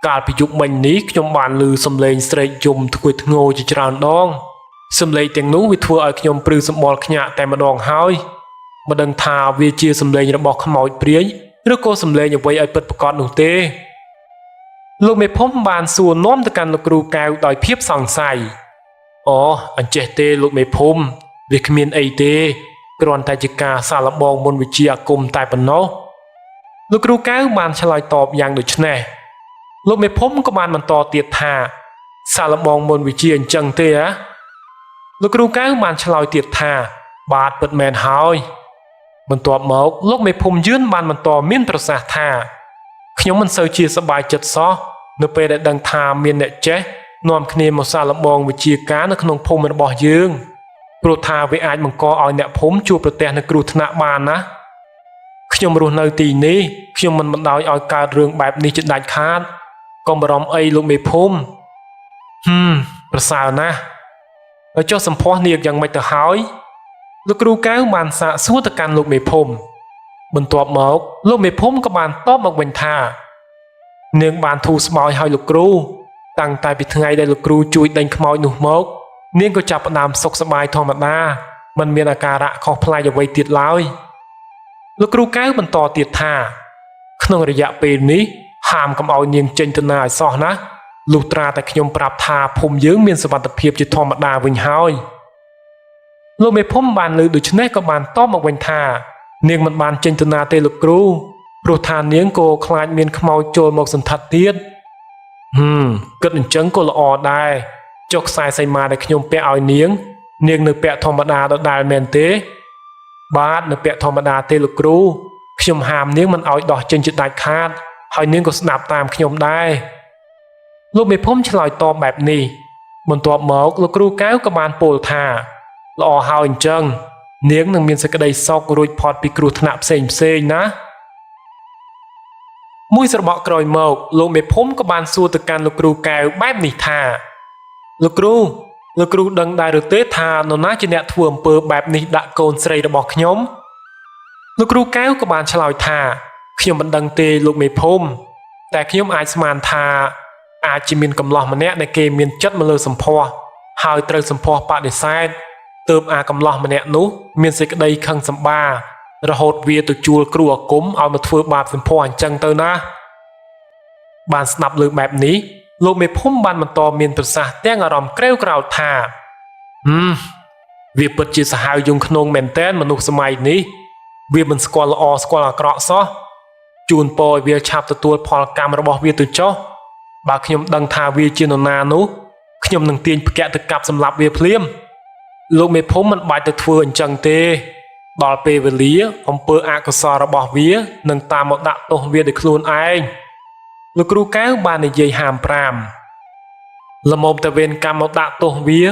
Speaker 1: កាលពីយប់មិញនេះខ្ញុំបានឮសំឡេងស្រែកយំធ្ងន់ធ្ងរជាច្រើនដងសំឡេងទាំងនោះវាធ្វើឲ្យខ្ញុំព្រឺសម្បល់ខ្ញាក់តែម្ដងហើយមិនដឹងថាវាជាសំឡេងរបស់ខ្មោចព្រាយឬក៏សំឡេងអ្វីឲ្យពិតប្រាកដនោះទេលោកមេភូមិបានសួរនាំទៅកាន់លោកគ្រូកែវដោយភាពសង្ស័យអូអញ្ចេះទេលោកមេភូមិវាគ្មានអីទេគ្រាន់តែជាការសាឡបងមន្តវិជ្ជាអាគមតែប៉ុណ្ណោះលោកគ្រូកែវបានឆ្លើយតបយ៉ាងដូចនេះលោកមេភូមិក៏បានបន្តទៀតថាសាឡបងមន្តវិជ្ជាអញ្ចឹងទេលោកគ្រូកែវបានឆ្លើយទៀតថាបាទពិតមែនហើយបន្ទាប់មកលោកមេភូមិយឿនបានបន្តមានប្រសាសន៍ថាខ្ញុំមិនសូវជាសប្បាយចិត្តសោះនៅពេលដែលដឹងថាមានអ្នកចេះនាំគ្នាមកសាឡបងវិជ្ជាការនៅក្នុងភូមិរបស់យើងព្រោះថាវាអាចបង្កឲ្យអ្នកភូមិជួបប្រទះនូវគ្រោះថ្នាក់បានណាខ្ញុំរស់នៅទីនេះខ្ញុំមិនបណ្ដោយឲ្យកើតរឿងបែបនេះជាដាច់ខាតកុំបារម្ភអីលោកមេភូមិប្រសើរណាស់ហើយចុះសម្ផស្សនាងយ៉ាងម៉េចទៅហើយលោកគ្រូកែវបានសាកសួរទៅកាន់លោកមេភូមិបន្ទាប់មកលោកមេភូមិក៏បានតបមកវិញថានាងបានធូរស្បើយឲ្យលោកគ្រូតាំងតែពីថ្ងៃដែលលោកគ្រូជួយដេញខ្មោចនោះមកនាងក៏ចាប់ផ្ដើមសុខសប្បាយធម្មតាមិនមានអាការៈខុសប្លែកអ្វីទៀតឡើយលោកគ្រូកែវបន្តទៀតថាក្នុងរយៈពេលនេះហាមកុំឲ្យនាងចេញទៅណាឲ្យសោះណាលុះត្រាតែខ្ញុំប្រាប់ថាភូមិយើងមានសុវត្ថិភាពជាធម្មតាវិញហើយលោកមេភូមិបានលើដូច្នេះក៏បានតបមកវិញថានាងមិនបានចេញទៅណាទេលោកគ្រូព្រោះថានាងក៏ខ្លាចមានខ្មោចចូលមកសន្តិដ្ឋទៀតគិតអញ្ចឹងក៏ល្អដែរចុះខ្សែសីមាដែលខ្ញុំពាក់ឲ្យនាងនៅពាក់ធម្មតាដដែលមែនទេបាទនៅពាក់ធម្មតាទេលោកគ្រូខ្ញុំហាមនាងមិនឲ្យដោះចេញជាដាច់ខាតហើយនាងក៏ស្ដាប់តាមខ្ញុំដែរលោកមេភូមិឆ្លើយតបបែបនេះបន្ទាប់មកលោកគ្រូកែវក៏បានពោលថាល្អហើយអញ្ចឹងនាងនឹងមានសេចក្តីសុខរួចផុតពីគ្រោះថ្នាក់ផ្សេងណាមួយស្របក់ក្រោយមកលោកមេភូមិក៏បានសួរទៅកាន់លោកគ្រូកែវបែបនេះថាលោកគ្រូដឹងដែរឬទេថានរណាជាអ្នកធ្វើអំពើបែបនេះដាក់កូនស្រីរបស់ខ្ញុំលោកគ្រូកែវក៏បានឆ្លើយថាខ្ញុំមិនដឹងទេលោកមេភូមិតែខ្ញុំអាចស្មានថាអាចជាមានកំឡោះម្នាក់ដែលគេមានចិត្តមកលើសម្ផស្សហើយត្រូវសម្ផស្សបដិសេធទើបអាកំឡោះម្នាក់នោះមានសេចក្តីខឹងសម្បារហូតវាទៅជួលគ្រូអាគមឲ្យមកធ្វើបាបសម្ផស្សអញ្ចឹងទៅណាបានស្ដាប់លើបែបនេះ លោកមេភូមិបានបន្តមានប្រសាសន៍ទាំងអារម្មណ៍ក្រេវក្រោធថាវាពិតជាសាហាវយងក្នុងមែនទែនមនុស្សសម័យនេះវាមិនស្គាល់ល្អស្គាល់អាក្រក់សោះជូនពរឲ្យវាឆាប់ទទួលផលកម្មរបស់វាទៅចុះបើខ្ញុំដឹងថាវាជានរណានោះខ្ញុំនឹងទាញផ្គាក់ទៅកាប់សម្លាប់វាភ្លាមលោកមេភូមិមិនបាច់ទៅធ្វើអញ្ចឹងទេដល់ពេលវេលាអំពើអកុសលរបស់វានឹងតាមមកដាក់ទោសវាដោយខ្លួនឯងលោកគ្រូកែវបាននិយាយហាម5ល្មមតែវេនកម្មមកដាក់ទោសវា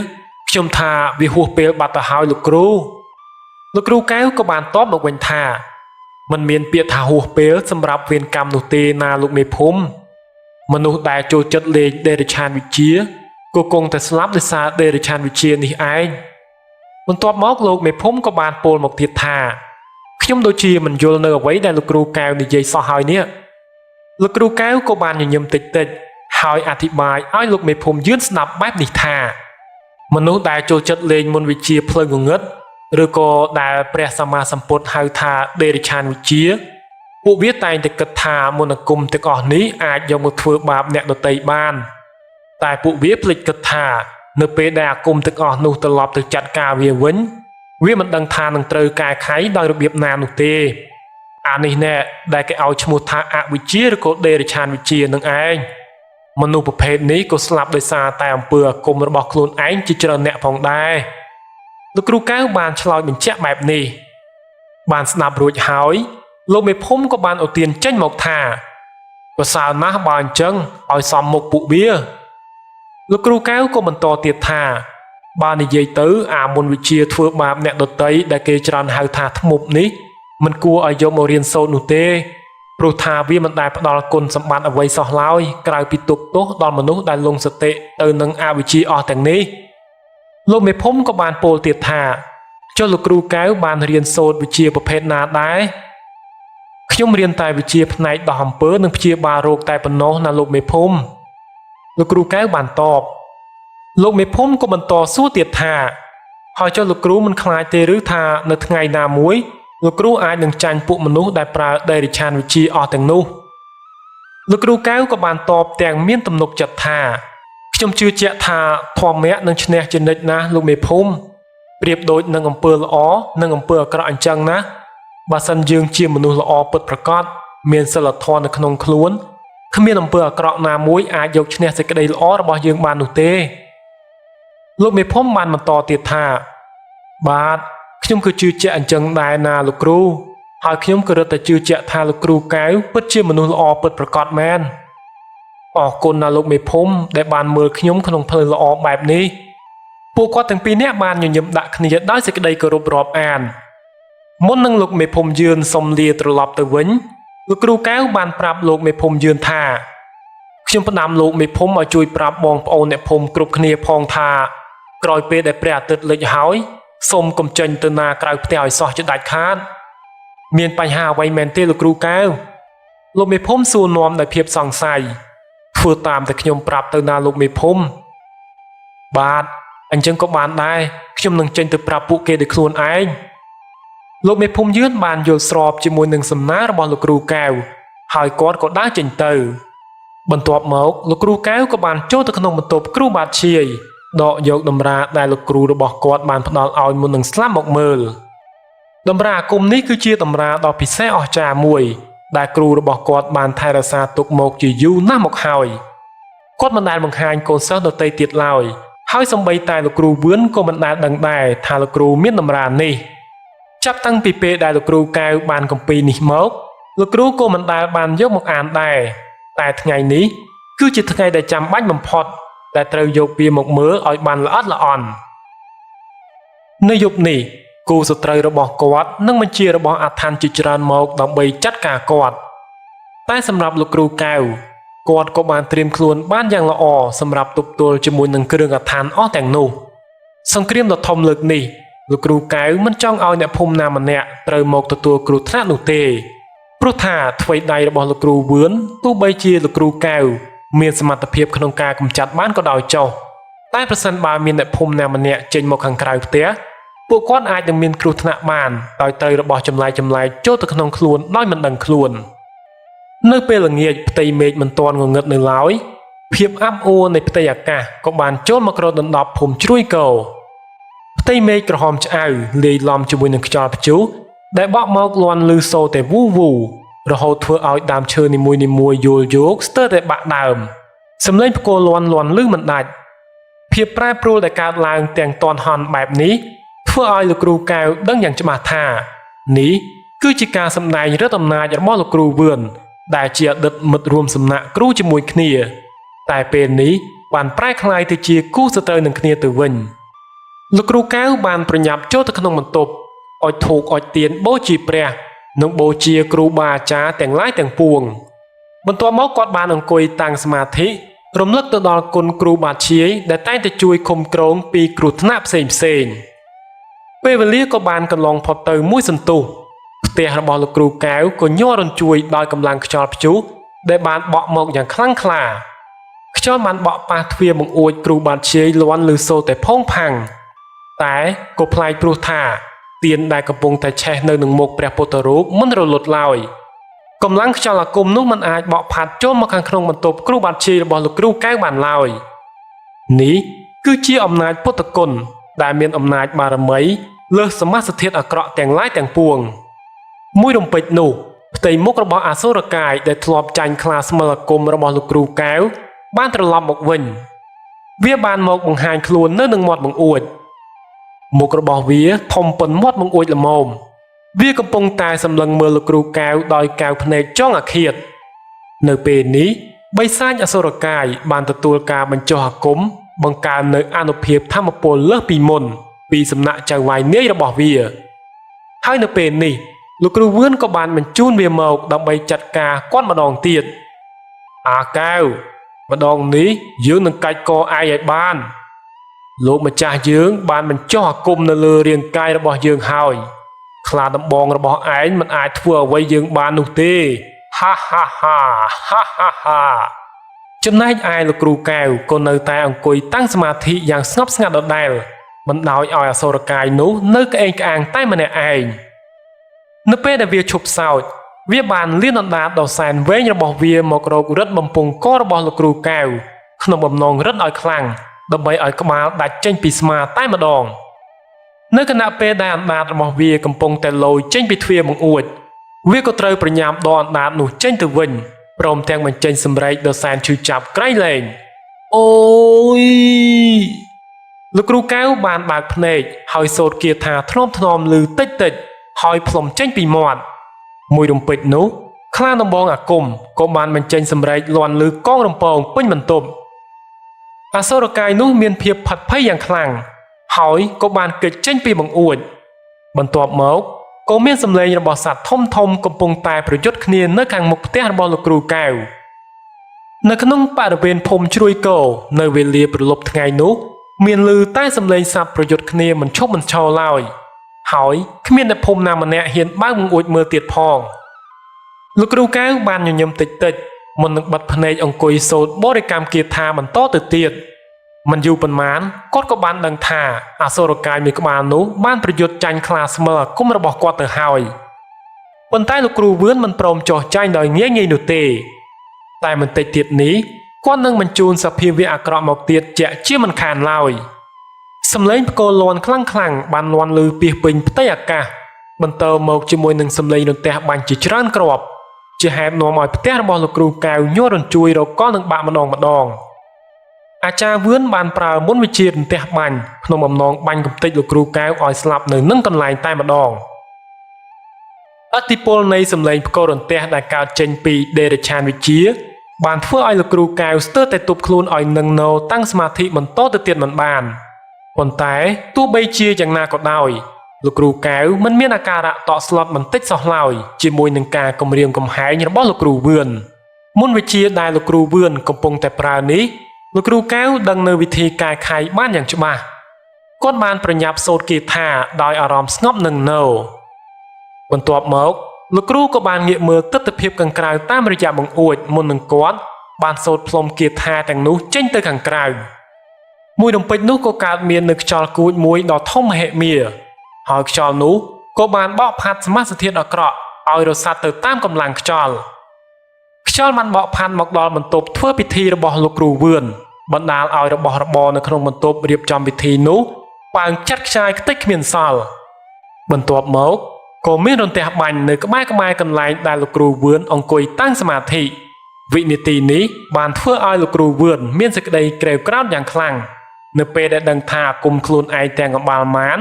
Speaker 1: ខ្ញុំថាវាហួសពេលបាត់ទៅហើយលោកគ្រូកែវក៏បានតបមកវិញថាមិនមានពាក្យថាហួសពេលសម្រាប់វេនកម្មនោះទេណាលោកមេភូមិមនុស្សដែលចូលចិត្តលេងដេរឆានវិជាក៏គង់តែស្លាប់ដោយសារដេរឆានវិជានេះឯងបន្ទាប់មកលោកមេភូមិក៏បានពោលមកទៀតថាខ្ញុំដូចជាមិនយល់នៅអ្វីដែលលោកគ្រូកែវនិយាយសោះហើយនេះលោកគ្រូកែវក៏បានញញឹមតិចហើយអធិប្បាយឲ្យលោកមេភូមិយឺនស្ដាប់បែបនេះថាមនុស្សដែលចូលចិត្តលេងមន្តវិជ្ជាផ្លូវងងឹតឬក៏ដែលព្រះសម្មាសម្ពុទ្ធហៅថាដេរឆានវិជ្ជាពួកវាតែងតែគិតថាមន្តអាគមទាំងអស់នេះអាចយកមកធ្វើបាបអ្នកដទៃបានតែពួកវាភ្លេចគិតថានៅពេលដែលអាគមទាំងអស់នោះត្រឡប់ទៅចាត់ការវាវិញវាមិនដឹងថានឹងត្រូវកែខៃដោយរបៀបណានោះទេអានេះណែដែលគេឲ្យឈ្មោះថាអវិជ្ជាឬក៏ដេរឆានវិជ្ជានឹងឯងមនុស្សប្រភេទនេះក៏ស្លាប់ដោយសារតែអំពើអាគមរបស់ខ្លួនឯងជាច្រើនអ្នកផងដែរលោកគ្រូកែវបានឆ្លើយបញ្ជាក់បែបនេះបានស្ដាប់រួចហើយលោកមេភូមិក៏បានឧទានចេញមកថាប្រសើរណាស់បើអញ្ចឹងឲ្យសមមុខពួកវាលោកគ្រូកែវក៏បន្តទៀតថាបើនិយាយទៅអាមន្តវិជ្ជាធ្វើបាបអ្នកដទៃដែលគេច្រើនហៅថាធ្មប់នេះមិនគួរឲ្យយកមករៀនសូត្រនោះទេព្រោះថាវាមិនដែលផ្ដល់គុណសម្បត្តិអ្វីសោះឡើយក្រៅពីទុកទោសដល់មនុស្សដែលលងសតិទៅនឹងអវិជ្ជាអស់ទាំងនេះលោកមេភូមិក៏បានពោលទៀតថាចុះលោកគ្រូកែវបានរៀនសូត្រវិជ្ជាប្រភេទណាដែរខ្ញុំរៀនតែវិជ្ជាផ្នែកដោះអំពើនិងព្យាបាលរោគតែប៉ុណ្ណោះណាលោកមេភូមិលោកគ្រូកែវបានតបលោកមេភូមិក៏បន្តសួរទៀតថាហើយចុះលោកគ្រូមិនខ្លាចទេឬថានៅថ្ងៃណាមួយលោកគ្រូអាចនឹងចាញ់ពួកមនុស្សដែលប្រើដេរឆានវិជ្ជាអស់ទាំងនោះលោកគ្រូកែវក៏បានតបទាំងមានទំនុកចិត្តថាខ្ញុំជឿជាក់ថាធម្មៈនឹងឈ្នះជានិច្ចណាស់លោកមេភូមិប្រៀបដូចនឹងអំពើល្អនិងអំពើអាក្រក់អញ្ចឹងណាបើសិនយើងជាមនុស្សល្អពិតប្រាកដមានសិលធម៌នៅក្នុងខ្លួនគ្មានអំពើអាក្រក់ណាមួយអាចយកឈ្នះសេចក្តីល្អរបស់យើងបាននោះទេលោកមេភូមិបានបន្តទៀតថាបាទខ្ញុំក៏ជឿជាក់អញ្ចឹងដែរណាលោកគ្រូហើយខ្ញុំក៏រឹតតែជឿជាក់ថាលោកគ្រូកែវពិតជាមនុស្សល្អពិតប្រាកដមែនអរគុណណាលោកមេភូមិដែលបានមើលខ្ញុំក្នុងផ្លូវល្អបែបនេះពួកគាត់ទាំងពីរនាក់បានញញឹមដាក់គ្នាដោយសេចក្តីគោរពរាប់អានមុននឹងលោកមេភូមិយឿនសុំលាត្រឡប់ទៅវិញលោកគ្រូកែវបានប្រាប់លោកមេភូមិយឿនថាខ្ញុំផ្ដាំលោកមេភូមិឲ្យជួយប្រាប់បងប្អូនអ្នកភូមិគ្រប់គ្នាផងថាក្រោយពេលដែលព្រះអាទិត្យលិចហើយសូមកុំចេញទៅណាក្រៅផ្ទះឲ្យសោះជាដាច់ខាតមានបញ្ហាអ្វីមែនទេលោកគ្រូកែវលោកមេភូមិសួរនាំដោយភាពសង្ស័យធ្វើតាមតែខ្ញុំប្រាប់ទៅណាលោកមេភូមិបាទអញ្ចឹងក៏បានដែរខ្ញុំនឹងចេញទៅប្រាប់ពួកគេដោយខ្លួនឯងលោកមេភូមិយឿនបានយល់ស្របជាមួយនឹងសំណើរបស់លោកគ្រូកែវហើយគាត់ក៏ដើរចេញទៅបន្ទាប់មកលោកគ្រូកែវក៏បានចូលទៅក្នុងបន្ទប់គ្រូបាធ្យាយដកយកតម្រាដែលលោកគ្រូរបស់គាត់បានផ្ដល់ឲ្យមុននឹងស្លាប់មកមើលតម្រាអាគមនេះគឺជាតម្រាដ៏ពិសេសអស្ចារ្យមួយដែលគ្រូរបស់គាត់បានថែរក្សាទុកមកជាយូរណាស់មកហើយគាត់មិនដែលបង្ហាញកូនសិស្សដទៃទៀតឡើយហើយសូម្បីតែលោកគ្រូវឿនក៏មិនដែលដឹងដែរថាលោកគ្រូមានតម្រានេះចាប់តាំងពីពេលដែលលោកគ្រូកែវបានគម្ពីរនេះមកលោកគ្រូក៏មិនដែលបានយកមកអានដែរតែថ្ងៃនេះគឺជាថ្ងៃដែលចាំបាច់បំផុតដែលត្រូវយកវាមកមើលឲ្យបានល្អិតល្អន់នៅយប់នេះគូសត្រូវរបស់គាត់នឹងបញ្ជារបស់អាថានជាច្រើនមកដើម្បីចាត់ការគាត់តែសម្រាប់លោកគ្រូកែវគាត់ក៏បានត្រៀមខ្លួនបានយ៉ាងល្អសម្រាប់ទប់ទល់ជាមួយនឹងគ្រឿងអាថានអស់ទាំងនោះសង្គ្រាមដ៏ធំលើកនេះលោកគ្រូកែវមិនចង់ឲ្យអ្នកភូមិណាម្នាក់ត្រូវមកទទួលគ្រោះថ្នាក់នោះទេព្រោះថាថ្វីដៃរបស់លោកគ្រូវឿនទោះបីជាលោកគ្រូកែវមានសមត្ថភាពក្នុងការកម្ចាត់បានក៏ដោយចុះតែប្រសិនបើមានអ្នកភូមិណាម្នាក់ចេញមកខាងក្រៅផ្ទះពួកគាត់អាចនឹងមានគ្រោះថ្នាក់បានដោយត្រូវរបស់ចម្លែកចូលទៅក្នុងខ្លួនដោយមិនដឹងខ្លួននៅពេលល្ងាចផ្ទៃមេឃមិនទាន់ងងឹតនៅឡើយ ភាពអាប់អួរនៃផ្ទៃអាកាសក៏បានចូលមកក្រដណ្ដប់ភូមិជ្រួយកោផ្ទៃមេឃក្រហមឆ្អៅលាយឡំជាមួយនឹងខ្យល់ព្យុះដែលបក់មកលាន់ឮសូរតែវូវូរហូតធ្វើឲ្យដើមឈើនីមួយៗយល់យោកស្ទើរតែបាក់ដើមសំឡេងផ្គរលាន់ឮមិនដាច់ភាពប្រែប្រួលដែលកើតឡើងទាំងទាន់ហន់បែបនេះធ្វើឲ្យលោកគ្រូកែវដឹងយ៉ាងច្បាស់ថានេះគឺជាការសម្ដែងឫទ្ធិអំណាចរបស់លោកគ្រូវឿនដែលជាអតីតមិត្តរួមសំណាក់គ្រូជាមួយគ្នាតែពេលនេះបានប្រែក្លាយទៅជាគូសត្រូវនឹងគ្នាទៅវិញលោកគ្រូកែវបានប្រញាប់ចូលទៅក្នុងបន្ទប់អុជធូបអុជទៀនបូជាព្រះនិងបូជាគ្រូបាអាចារ្យទាំងឡាយទាំងពួងបន្ទាប់មកគាត់បានអង្គុយតាំងសមាធិរំលឹកទៅដល់គុណគ្រូបាធ្យាយដែលតែងតែជួយឃុំគ្រងពីគ្រោះថ្នាក់ផ្សេងពេលវេលាក៏បានកន្លងផុតទៅមួយសន្ទុះផ្ទះរបស់លោកគ្រូកែវក៏ញ័ររញ្ជួយដោយកម្លាំងខ្យល់ព្យុះដែលបានបក់មកយ៉ាងខ្លាំងក្លាខ្យល់បានបក់ប៉ះទ្វារបង្អួចគ្រូបាធ្យាយលាន់ឮសូរតែផោងផាំងតែក៏ប្លែកព្រោះថាទៀនដែលកំពុងតែឆេះនៅនឹងមុខព្រះពុទ្ធរូបមិនរលត់ឡើយកម្លាំងខ្យល់អាគមនោះមិនអាចបក់ផាត់ចូលមកខាងក្នុងបន្ទប់គ្រូបាធ្យាយរបស់លោកគ្រូកែវបានឡើយនេះគឺជាអំណាចពុទ្ធគុណដែលមានអំណាចបារមីលើសសមាសធាតុអាក្រក់ទាំងឡាយទាំងពួងមួយរំពេចនោះផ្ទៃមុខរបស់អសុរកាយដែលធ្លាប់ចាញ់ខ្លាស្មើអាគមរបស់លោកគ្រូកែវបានត្រឡប់មកវិញវាបានមកបង្ហាញខ្លួននៅនឹងមាត់បង្អួចមុខរបស់វាធំប៉ុនមាត់បង្អួចល្មមវាកំពុងតែសម្លឹងមើលលោកគ្រូកែវដោយកែវភ្នែកចង់អាឃាតនៅពេលនេះបិសាចអសុរកាយបានទទួលការបញ្ចុះអាគមបង្កើននៅអានុភាពធម្មពលលើសពីមុនពីសំណាក់ចៅវាយនាយរបស់វាហើយនៅពេលនេះលោកគ្រូវឿនក៏បានបញ្ជូនវាមកដើម្បីចាត់ការគាត់ម្ដងទៀតអាកែវម្ដងនេះយើងនឹងកាច់កឯងឲ្យបានលោកម្ចាស់យើងបានបញ្ចុះអាគមនៅលើរាងកាយរបស់យើងហើយខ្លាដំបងរបស់ឯងមិនអាចធ្វើអ្វីយើងបាននោះទេហាហាហាហាហាហាចំណែកឯលោកគ្រូកែវក៏នៅតែអង្គុយតាំងសមាធិយ៉ាងស្ងប់ស្ងាត់ដដែលមិនដោយឲ្យអសុរកាយនោះនៅក្អេងក្អាងតែម្នាក់ឯងនៅពេលដែលវាឈប់សោចវាបានលៀនអណ្ដាតដ៏សែនវែងរបស់វាមករករឹតបំពង់ករបស់លោកគ្រូកែវក្នុងបំណងរឹតឲ្យខ្លាំងដើម្បីឲ្យក្បាលដាច់ចេញពីស្មាតែម្ដងនៅខណៈពេលដែលអណ្ដាតរបស់វាកំពុងតែលយចេញពីទ្វារបង្អួចវាក៏ត្រូវប្រញាប់ដកអណ្ដាតនោះចេញទៅវិញព្រមទាំងបញ្ចេញសម្រែកដ៏សែនឈឺចាប់ក្រៃលែងអូយលោកគ្រូកែវបានបើកភ្នែកហើយសូត្រគាថាថ្នមថ្នមឮតិចតិចហើយផ្លុំចេញពីមាត់មួយរំពេចនោះខ្លាដំបងអាគមក៏បានបញ្ចេញសម្រែកលាន់ឮកងរំពងពេញបន្ទប់អសុរកាយនោះមានភាពផាត់ភ័យយ៉ាងខ្លាំងហើយក៏បានគេចចេញពីបង្អួចបន្ទាប់មកក៏មានសម្លេងរបស់សត្វធំធំកំពុងតែប្រយុទ្ធគ្នានៅខាងមុខផ្ទះរបស់លោកគ្រូកែវនៅក្នុងបរិវេណភូមិជ្រួយកោនៅវេលាព្រលប់ថ្ងៃនោះមានឮតែសម្លេងសត្វប្រយុទ្ធគ្នាមិនឈប់មិនឈរឡើយហើយគ្មានអ្នកភូមិណាម្នាក់ហ៊ានបើកបង្អួចមើលទៀតផងលោកគ្រូកែវបានញញឹមតិចតិចមុននឹងបិទភ្នែកអង្គុយសូត្របរិកម្មគាថាបន្តទៅទៀតមិនយូរប៉ុន្មានគាត់ក៏បានដឹងថាអសុរកាយមួយក្បាលនោះបានប្រយុទ្ធចាញ់ខ្លាស្មើអាគមរបស់គាត់ទៅហើយប៉ុន្តែលោកគ្រូវឿនមិនព្រមចោះចាញ់ដោយងាយងាយនោះទេតែបន្តិចទៀតនេះគាត់នឹងបញ្ជូនសភាវៈអាក្រក់មកទៀតជាក់ជាមិនខានឡើយសម្លេងផ្គរលាន់ខ្លាំងបានលាន់ឮពាសពេញផ្ទៃអាកាសបន្តមកជាមួយនឹងសម្លេងរន្ទះបាញ់ជាច្រើនគ្រាប់ជាហេតុនាំឲ្យផ្ទះរបស់លោកគ្រូកែវញ័ររញ្ជួយរកកនឹងបាក់ម្ដងអាចារ្យវឿនបានប្រើមន្តវិជ្ជារន្ទះបាញ់ក្នុងបំណងបាញ់កំទេចលោកគ្រូកែវឲ្យស្លាប់នៅនឹងកន្លែងតែម្ដងឥទ្ធិពលនៃសម្លេងផ្គររន្ទះដែលកើតចេញពីដេរឆានវិជ្ជាបានធ្វើឲ្យលោកគ្រូកែវស្ទើរតែទប់ខ្លួនឲ្យនឹងណោតាំងសមាធិបន្តទៅទៀតមិនបានប៉ុន្តែទោះបីជាយ៉ាងណាក៏ដោយលោកគ្រូកែវមិនមានអាការៈតក់ស្លុតបន្តិចសោះឡើយជាមួយនឹងការគំរាមកំហែងរបស់លោកគ្រូវឿនមន្តវិជ្ជាដែលលោកគ្រូវឿនកំពុងតែប្រើនេះលោកគ្រូកែវដឹងនៅវិធីកែខៃបានយ៉ាងច្បាស់គាត់បានប្រញាប់សូត្រគាថាដោយអារម្មណ៍ស្ងប់នឹងនៅបន្ទាប់មកលោកគ្រូក៏បានងាកមើលទិដ្ឋភាពខាងក្រៅតាមរយៈបង្អួចមុននឹងគាត់បានសូត្រផ្លុំគាថាទាំងនោះចេញទៅខាងក្រៅមួយរំពេចនោះក៏កើតមាននៅខ្យល់គួចមួយដ៏ធំមហិមាហើយខ្យល់នោះក៏បានបក់ផាត់សមាសធាតុអាក្រក់ឲ្យរសាត់ទៅតាមកម្លាំងខ្យល់ ខ្យល់បានបកផាន់មកដល់បន្ទប់ធ្វើពិធីរបស់លោកគ្រូវឿនបណ្ដាលឲ្យរបស់របរនៅក្នុងបន្ទប់រៀបចំពិធីនោះបើងចាត់ខ្ចាយខ្ទេចគ្មានសល់បន្ទាប់មកក៏មានរន្ទះបាញ់នៅក្បែរកន្លែងដែលលោកគ្រូវឿនអង្គុយតាំងសមាធិវិនាទីនេះបានធ្វើឲ្យលោកគ្រូវឿនមានសេចក្តីក្រេវក្រោធយ៉ាងខ្លាំងនៅពេលដែលដឹងថាគុំខ្លួនឯងទាំងកបាលម៉ាន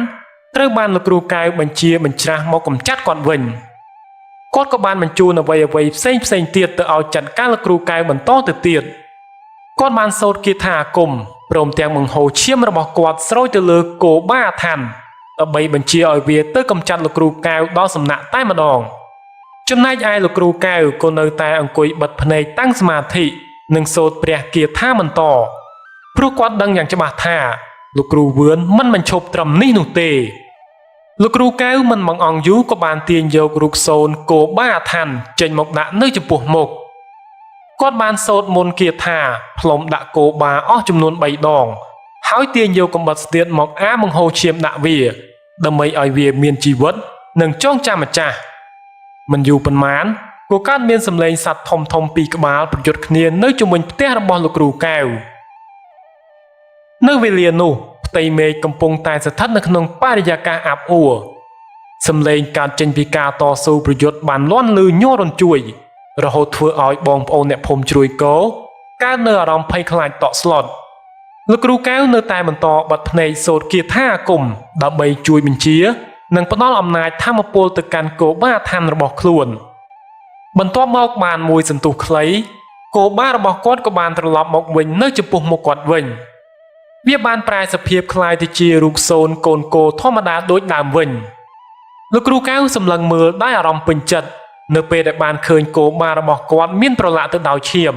Speaker 1: ត្រូវបានលោកគ្រូកៅបញ្ជាបញ្ច្រាស់មកកំចាត់គាត់វិញគាត់ក៏បានបញ្ជូនអ្វីផ្សេងទៀតទៅឲ្យចាត់ការលោកគ្រូកៅបន្តទៅទៀតគាត់បានសូត្រគាថាអាគមព្រមទាំងបង្ហូរឈាមរបស់គាត់ស្រោចទៅលើគោបាអាថាន់ដើម្បីបញ្ជាឲ្យវាទៅកំចាត់លោកគ្រូកៅដល់សំណាក់តែម្ដងចំណែកឯលោកគ្រូកៅក៏នៅតែអង្គុយបិទភ្នែកតាំងសមាធិនិងសូត្រព្រះគាថាបន្តព្រោះគាត់ដឹងយ៉ាងច្បាស់ថាលោកគ្រូវឿនមិនបញ្ឈប់ត្រឹមនេះនោះទេលោកគ្រូកៅមិនបង្អង់យូរក៏បានទាញយករូបសូនគោបាអាថាន់ចេញមកដាក់នៅចំពោះមុខគាត់បានសូត្រមន្តគាថាផ្លុំដាក់គោបាអស់ចំនួន3ដងហើយទាញយកកំបិតស្ទាតមកបង្ហូរឈាមដាក់វាដើម្បីឲ្យវាមានជីវិតនិងចងចាំម្ចាស់មិនយូរប៉ុន្មានក៏កើតមានសម្លេងសត្វធំពីរក្បាលប្រយុទ្ធគ្នានៅជុំវិញផ្ទះរបស់លោកគ្រូកៅនៅវេលានោះផ្ទៃមេឃកំពុងតែស្ថិតនៅក្នុងបរិយាកាសអាប់អួរសម្លេងកើតចេញពីការតស៊ូប្រយុទ្ធបានលាន់ឮញ័ររញ្ជួយរហូតធ្វើឲ្យបងប្អូនអ្នកភូមិជ្រួយគោកើតនៅអារម្មណ៍ភ័យខ្លាចតក់ស្លុតលោកគ្រូកៅនៅតែបន្តបិទភ្នែកសូត្រគាថាអាគមដើម្បីជួយបញ្ជានិងផ្ដល់អំណាចធម៌ពលទៅកាន់គោបាអាថាន់របស់ខ្លួនបន្ទាប់មកបានមួយសន្ទុះខ្លីគោបារបស់គាត់ក៏បានត្រឡប់មកវិញនៅចំពោះមុខគាត់វិញវាបានប្រែសភាពคล้ายទៅជារូបសូនកូនគោធម្មតាដូចដើមវិញលោកគ្រូកៅសម្លឹងមើលដោយអារម្មណ៍ពេញចិត្តនៅពេលដែលបានឃើញគោបារបស់គាត់មានប្រឡាក់ទៅដោយឈាម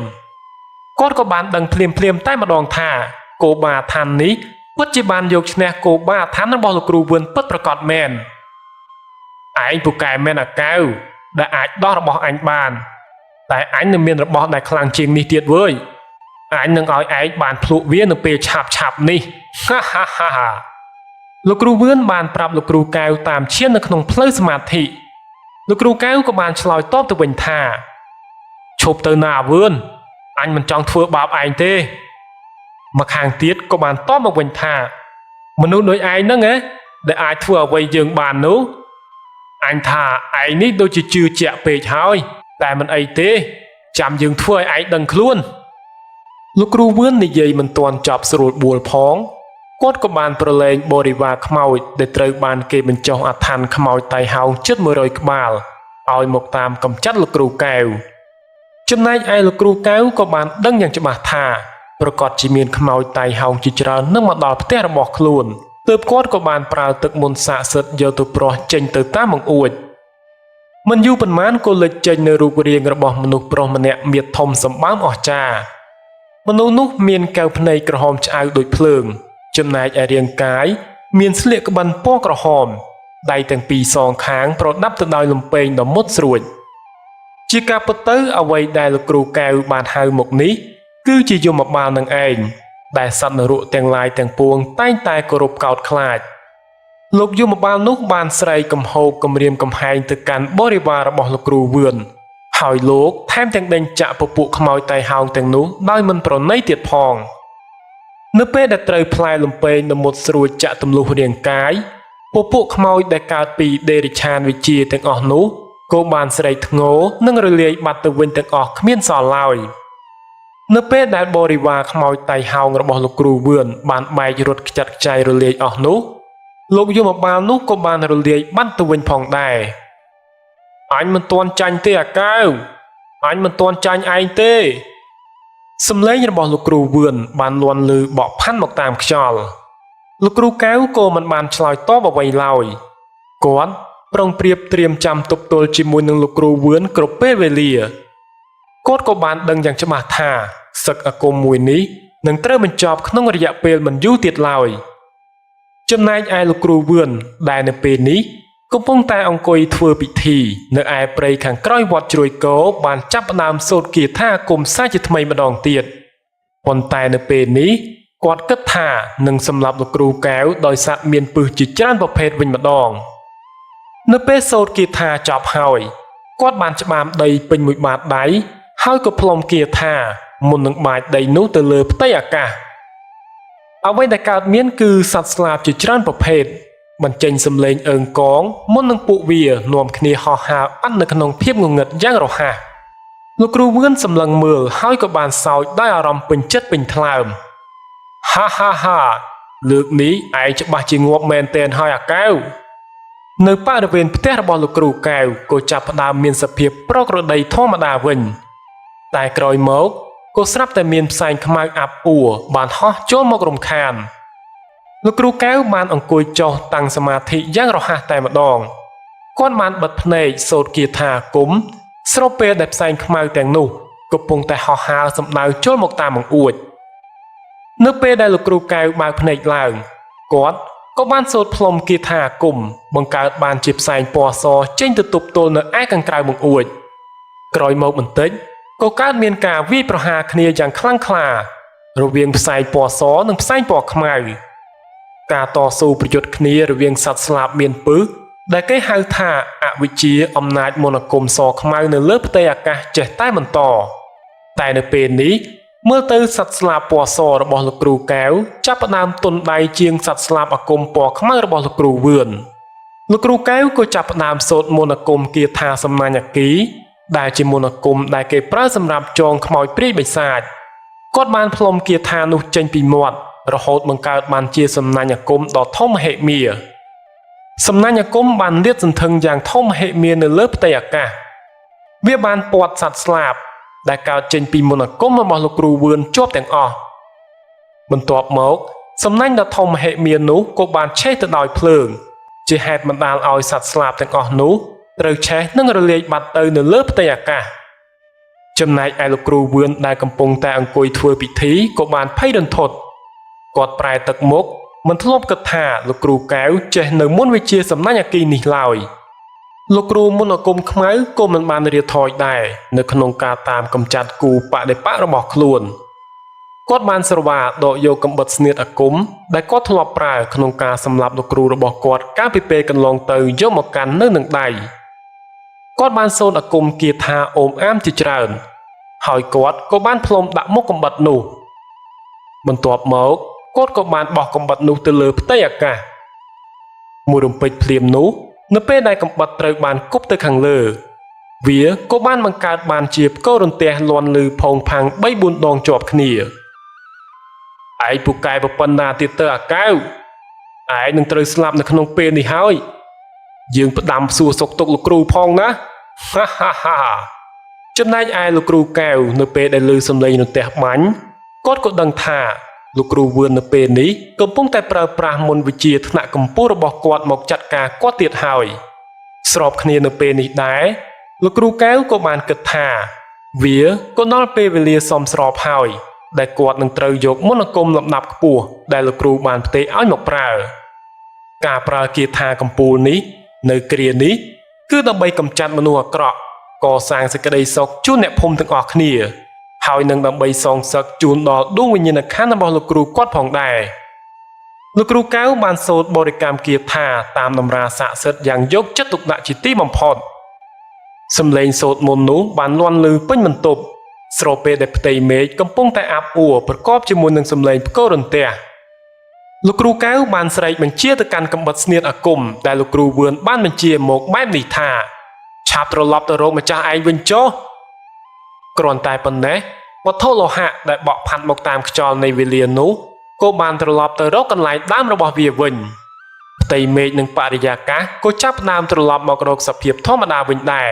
Speaker 1: គាត់ក៏បានដឹងភ្លាមតែម្ដងថាគោបាឋាននេះពិតជាបានយកឈ្នះគោបាឋានរបស់លោកគ្រូវឿនពិតប្រាកដមែនឯងពូកែមែនអាកៅដែលអាចដោះរបស់អញបានតែអញនឹងមានរបស់ដែលខ្លាំងជាងនេះទៀតវើយអញនឹងឲ្យឯងបានភ្លក់វានៅពេលឆាប់នេះហាលោកគ្រូវឿនបានប្រាប់លោកគ្រូកៅតាមឈាននៅក្នុងផ្លូវសមាធិលោកគ្រូកៅក៏បានឆ្លើយតបទៅវិញថាឈប់ទៅណាវឿនអញមិនចង់ធ្វើបាបឯងទេមកខាងទៀតក៏បានតបមកវិញថាមនុស្សដូចឯងហ្នឹងដែលអាចធ្វើអ្វីយើងបាននោះអញថាឯងនេះដូចជាជឿជាក់ពេកហើយតែមិនអីទេចាំយើងធ្វើឲ្យឯងដឹងខ្លួនលោកគ្រូវឿននិយាយមិនទាន់ចប់ស្រួលបួលផងគាត់ក៏បានប្រឡែងបរិវារខ្មោចដែលត្រូវបានគេបញ្ចុះអាឋានខ្មោចតៃហោងជិត100ក្បាលឲ្យមកតាមកំចាត់លោកគ្រូកែវចំណែកឯលោកគ្រូកែវក៏បានដឹងយ៉ាងច្បាស់ថាប្រកាសជាមានខ្មោចតៃហោងជាច្រើននឹងមកដល់ផ្ទះរបស់ខ្លួនទើបគាត់ក៏បានប្រើទឹកមន្តស័ក្តិសិទ្ធិយកទៅប្រោះចេញទៅតាមបង្អួចមិនយូរប៉ុន្មានក៏លេចចេញនៅរូបរាងរបស់មនុស្សប្រុសម្នាក់មាឌធំសម្បើមអស្ចារ្យមនុស្សនោះមានកែវភ្នែកក្រហមឆ្អៅដូចភ្លើងចំណែកឯរាងកាយមានស្លៀកក្បិនពណ៌ក្រហមដៃទាំងពីរសងខាងប្រដាប់ទៅដោយលំពែងដ៏មុតស្រួចជាការពិតទៅអ្វីដែលលោកគ្រូកែវបានហៅមកនេះគឺជាយមបាលនឹងឯងដែលសត្វនរកទាំងឡាយទាំងពួងតែងតែគោរពកោតខ្លាចលោកយមបាលនោះបានស្រែកកំហោកគំរាមកំហែងទៅកាន់បរិវាររបស់លោកគ្រូវឿនហើយលោកថែមទាំងដេញចាក់ពពួកខ្មោចតៃហោងទាំងនោះដោយមិនប្រណីទៀតផងនៅពេលដែលត្រូវផ្លែលំពែងដ៏មុតស្រួចចាក់ទម្លុះរាងកាយពពួកខ្មោចដែលកើតពីដេរិឆានវិជាទាំងអស់នោះក៏បានស្រែកធ្ងរនិងរលាយបាត់ទៅវិញទាំងអស់គ្មានសល់ឡើយនៅពេលដែលបរិវារខ្មោចតៃហោងរបស់លោកគ្រូវឿនបានបែករត់ខ្ចាត់ខ្ចាយរលាយអស់នោះលោកយមបាលនោះក៏បានរលាយបាត់ទៅវិញផងដែរអញមិនទាន់ចាញ់ទេអាកៅអញមិនទាន់ចាញ់ឯងទេសំឡេងរបស់លោកគ្រូវឿនបានលាន់ឮបក់ផាន់មកតាមខ្យល់លោកគ្រូកៅក៏មិនបានឆ្លើយតបអ្វីឡើយគាត់ប្រុងប្រៀបត្រៀមចាំទប់ទល់ជាមួយនឹងលោកគ្រូវឿនគ្រប់ពេលវេលាគាត់ក៏បានដឹងយ៉ាងច្បាស់ថាសឹកអាគមមួយនេះនឹងត្រូវបញ្ចប់ក្នុងរយៈពេលមិនយូរទៀតឡើយចំណែកឯលោកគ្រូវឿនដែលនៅពេលនេះកំពុងតែអង្គុយធ្វើពិធីនៅឯព្រៃខាងក្រោយវត្តជ្រួយគោបានចាប់ផ្ដើមសូត្រគាថាអាគមសាជាថ្មីម្ដងទៀតប៉ុន្តែនៅពេលនេះគាត់គិតថានឹងសម្លាប់លោកគ្រូកែវដោយសត្វមានពិសជាច្រើនប្រភេទវិញម្ដងនៅពេលសូត្រគាថាចប់ហើយគាត់បានច្បាមដីពេញមួយបាតដៃ ហើយក៏ផ្លុំគាថាមុននឹងបាចដីនោះទៅលើផ្ទៃអាកាសអ្វីដែលកើតមានគឺសត្វស្លាបជាច្រើនប្រភេទបញ្ចេញសំឡេងអើងកងមុននឹងពួកវានាំគ្នាហោះហើរអត់នៅក្នុងភាពងងឹតយ៉ាងរហ័សលោកគ្រូវឿនសម្លឹងមើលហើយក៏បានសើចដោយអារម្មណ៍ពេញចិត្តពេញថ្លើមហាហាហាលើកនេះឯងច្បាស់ជាងាប់មែនទែនហើយអាកែវនៅបរិវេណផ្ទះរបស់លោកគ្រូកែវក៏ចាប់ផ្ដើមមានសភាពប្រក្រតីធម្មតាវិញតែក្រោយមកក៏ស្រាប់តែមានផ្សែងខ្មៅអាប់អួរបានហោះចូលមករំខានលោកគ្រូកែវបានអង្គុយចុះតាំងសមាធិយ៉ាងរហ័សតែម្ដងគាត់បានបិទភ្នែកសូត្រគាថាអាគមស្របពេលដែលផ្សែងខ្មៅទាំងនោះកំពុងតែហោះហើរសម្ដៅចូលមកតាមបង្អួចនៅពេលដែលលោកគ្រូកែវបើកភ្នែកឡើងគាត់ក៏បានសូត្រផ្លុំគាថាអាគមបង្កើតបានជាផ្សែងពណ៌សចេញទៅទប់ទល់នៅឯខាងក្រៅបង្អួចក្រោយមកបន្តិចក៏កើតមានការវាយប្រហារគ្នាយ៉ាងខ្លាំងក្លារវាងផ្សែងពណ៌សនិងផ្សែងពណ៌ខ្មៅការតស៊ូប្រយុទ្ធគ្នារវាងសត្វស្លាបមានពឹសដែលគេហៅថាអវិជ្ជាអំណាចមន្តអាគមសខ្មៅនៅលើផ្ទៃអាកាសចេះតែបន្តតែនៅពេលនេះមើលទៅសត្វស្លាបពណ៌សរបស់លោកគ្រូកែវចាប់ផ្ដើមទន់ដៃជាងសត្វស្លាបអាគមពណ៌ខ្មៅរបស់លោកគ្រូវឿនលោកគ្រូកែវក៏ចាប់ផ្ដើមសូត្រមន្តអាគមគាថាសំណាញ់អាគីដែលជាមន្តអាគមដែលគេប្រើសម្រាប់ចងខ្មោចព្រាយបិសាចគាត់បានផ្លុំគាថានោះចេញពីមាត់រហូតបង្កើតបានជាសំណាញ់អាគមដ៏ធំមហិមាសំណាញ់អាគមបានលាតសន្ធឹងយ៉ាងធំមហិមានៅលើផ្ទៃអាកាសវាបានពាត់សត្វស្លាបដែលកើតចេញពីមន្តអាគមរបស់លោកគ្រូវឿនជាប់ទាំងអស់បន្ទាប់មកសំណាញ់ដ៏ធំមហិមានោះក៏បានឆេះទៅដោយភ្លើងជាហេតុបណ្ដាលឲ្យសត្វស្លាបទាំងអស់នោះត្រូវឆេះនិងរលាយបាត់ទៅនៅលើផ្ទៃអាកាសចំណែកឯលោកគ្រូវឿនដែលកំពុងតែអង្គុយធ្វើពិធីក៏បានភ័យរន្ធត់គាត់ប្រែទឹកមុខមិនធ្លាប់គិតថាលោកគ្រូកែវចេះនៅមន្តវិជ្ជាសំណាញ់អាគីនេះឡើយលោកគ្រូមន្តអាគមខ្មៅក៏មិនបានរៀថយដែរនៅក្នុងការតាមកម្ចាត់គូបដិបករបស់ខ្លួនគាត់បានស្រវាដកយកកំបិតស្នៀតអាគមដែលគាត់ធ្លាប់ប្រើក្នុងការសម្លាប់លោកគ្រូរបស់គាត់កាលពីពេលកន្លងទៅយកមកកាន់នៅនឹងដៃគាត់បានសូត្រអាគមគាថាអូមអាមជាច្រើនហើយគាត់ក៏បានផ្លុំដាក់មុខកំបិតនោះបន្ទាប់មកគាត់ក៏បានបោះកំបិតនោះទៅលើផ្ទៃអាកាសមួយរំពេចភ្លាមនោះនៅពេលដែលកំបិតត្រូវបានគប់ទៅខាងលើវាក៏បានបង្កើតបានជាផ្គររន្ទះលាន់ឮផោងផាំង 3-4 ដងជាប់គ្នាឯងពូកែប្រពន្ធណាទៀតទៅអាកែវឯងនឹងត្រូវស្លាប់នៅក្នុងពេលនេះហើយយើងផ្ដាំសួរសុខទុក្ខលោកគ្រូផងណាហាហាហាចំណែកឯលោកគ្រូកែវនៅពេលដែលឮសំឡេងរន្ទះបាញ់គាត់ក៏ដឹងថាលោកគ្រូវឿននៅពេលនេះកំពុងតែប្រើប្រាស់មន្តវិជ្ជាថ្នាក់កម្ពស់របស់គាត់មកចាត់ការគាត់ទៀតហើយស្របគ្នានៅពេលនេះដែរលោកគ្រូកែវក៏បានគិតថាវាក៏ដល់ពេលវេលាសមស្របហើយដែលគាត់នឹងត្រូវយកមន្តអាគមលំដាប់ខ្ពស់ដែលលោកគ្រូបានផ្ទេរឲ្យមកប្រើការប្រើគាថាកម្ពូលនេះនៅគ្រានេះគឺដើម្បីកម្ចាត់មនុស្សអាក្រក់កសាងសេចក្តីសុខជូនអ្នកភូមិទាំងអស់គ្នាហើយនឹងដើម្បីសងសឹកជូនដល់ដួងវិញ្ញាណក្ខន្ធរបស់លោកគ្រូគាត់ផងដែរលោកគ្រូកែវបានសូត្របរិកម្មគាថាតាមតម្រាស័ក្តិសិទ្ធិយ៉ាងយកចិត្តទុកដាក់ជាទីបំផុតសំឡេងសូត្រមន្តនោះបានលាន់ឮពេញបន្ទប់ស្របពេលដែលផ្ទៃមេឃកំពុងតែអាប់អួរប្រកបជាមួយនឹងសំឡេងផ្គររន្ទះលោកគ្រូកែវបានស្រែកបញ្ជាទៅកាន់កំបិតស្នៀតអាគមដែលលោកគ្រូវឿនបានបញ្ជាមកបែបនេះថាឆាប់ត្រឡប់ទៅរកម្ចាស់ឯងវិញចុះគ្រាន់តែប៉ុណ្ណេះវត្ថុលោហៈដែលបក់ផាត់មកតាមខ្យល់នៃវេលានោះក៏បានត្រឡប់ទៅរកកន្លែងដើមរបស់វាវិញផ្ទៃមេឃនិងបរិយាកាសក៏ចាប់ផ្ដើមត្រឡប់មករកសភាពធម្មតាវិញដែរ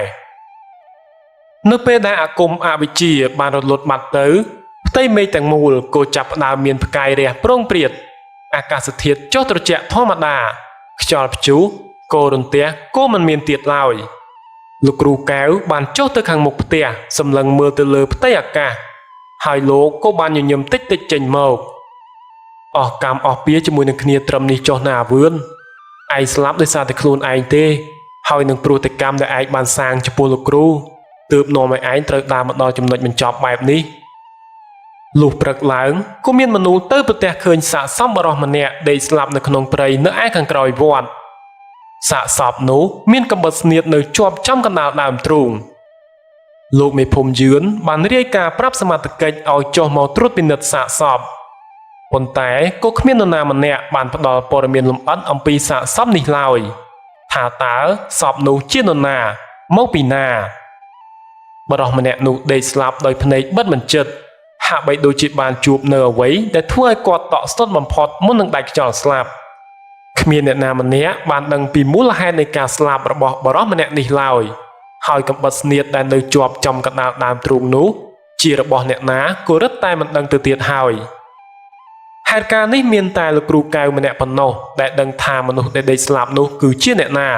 Speaker 1: នៅពេលដែលអាគមអវិជ្ជាបានរលត់បាត់ទៅផ្ទៃមេឃទាំងមូលក៏ចាប់ផ្ដើមមានផ្កាយរះប្រងព្រាតអាកាសធាតុចុះត្រជាក់ធម្មតាខ្យល់ព្យុះកូររន្ទះក៏មិនមានទៀតឡើយលោកគ្រូកែវបានចុះទៅខាងមុខផ្ទះសម្លឹងមើលទៅលើផ្ទៃអាកាសហើយលោកក៏បានញញឹមតិចតិចចេញមកអស់កម្មអស់ពៀជាមួយនឹងគ្នាត្រឹមនេះចុះណាវឿនឯងស្លាប់ដោយសារតែខ្លួនឯងទេហើយនឹងព្រោះតែកម្មដែលឯងបានសាងចំពោះលោកគ្រូទើបនាំឲ្យឯងត្រូវដើរមកដល់ចំណុចបញ្ចប់បែបនេះលុះព្រឹកឡើងក៏មានមនុស្សទៅប្រទះឃើញសាកសពបរិសម្នាក់ដេកស្លាប់នៅក្នុងព្រៃនៅឯខាងក្រោយវត្តសាកសពនោះមានកំបិតស្នៀតនៅជាប់ចំកណ្ដាលដើមទ្រូង លោកមេភូមិយឿនបានរាយការណ៍ប្រាប់សមត្ថកិច្ចឲ្យចុះមកត្រួតពិនិត្យសាកសពប៉ុន្តែក៏គ្មាននរណាម្នាក់បានផ្ដល់ព័ត៌មានលម្អិតអំពីសាកសពនេះឡើយថាតើសពនោះជានរណាមកពីណាបរិសម្នាក់នោះដេកស្លាប់ដោយភ្នែកបិទមិនជិតហាក់បីដូចជាបានជួបនៅអ្វីដែលធ្វើឲ្យគាត់តក់ស្លុតបំផុតមុននឹងដាច់ខ្យល់ស្លាប់គ្មានអ្នកណាម្នាក់បានដឹងពីមូលហេតុនៃការស្លាប់របស់បរិសម្នាក់នេះឡើយហើយកំបិតស្នៀតដែលនៅជាប់ចំកណ្ដាលដើមទ្រូងនោះជារបស់អ្នកណាក៏រឹតតែមិនដឹងទៅទៀតហើយហេតុការណ៍នេះមានតែលោកគ្រូកៅម្នាក់ប៉ុណ្ណោះដែលដឹងថាមនុស្សដែលដេកស្លាប់នោះគឺជាអ្នកណា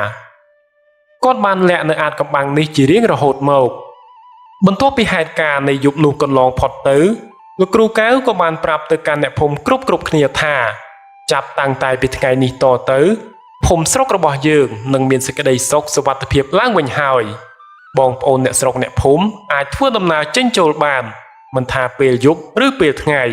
Speaker 1: គាត់បានលាក់នៅអាថ៌កំបាំងនេះជារៀងរហូតមកបន្ទាប់ពីហេតុការណ៍នៃយប់នោះកន្លងផុតទៅលោកគ្រូកៅក៏បានប្រាប់ទៅកាន់អ្នកភូមិគ្រប់គ្នាថាចាប់តាំងតែពីថ្ងៃនេះតទៅភូមិស្រុករបស់យើងនឹងមានសេចក្តីសុខសុវត្ថិភាពឡើងវិញហើយបងប្អូនអ្នកស្រុកអ្នកភូមិអាចធ្វើដំណើរចេញចូលបានមិនថាពេលយប់ឬពេលថ្ងៃ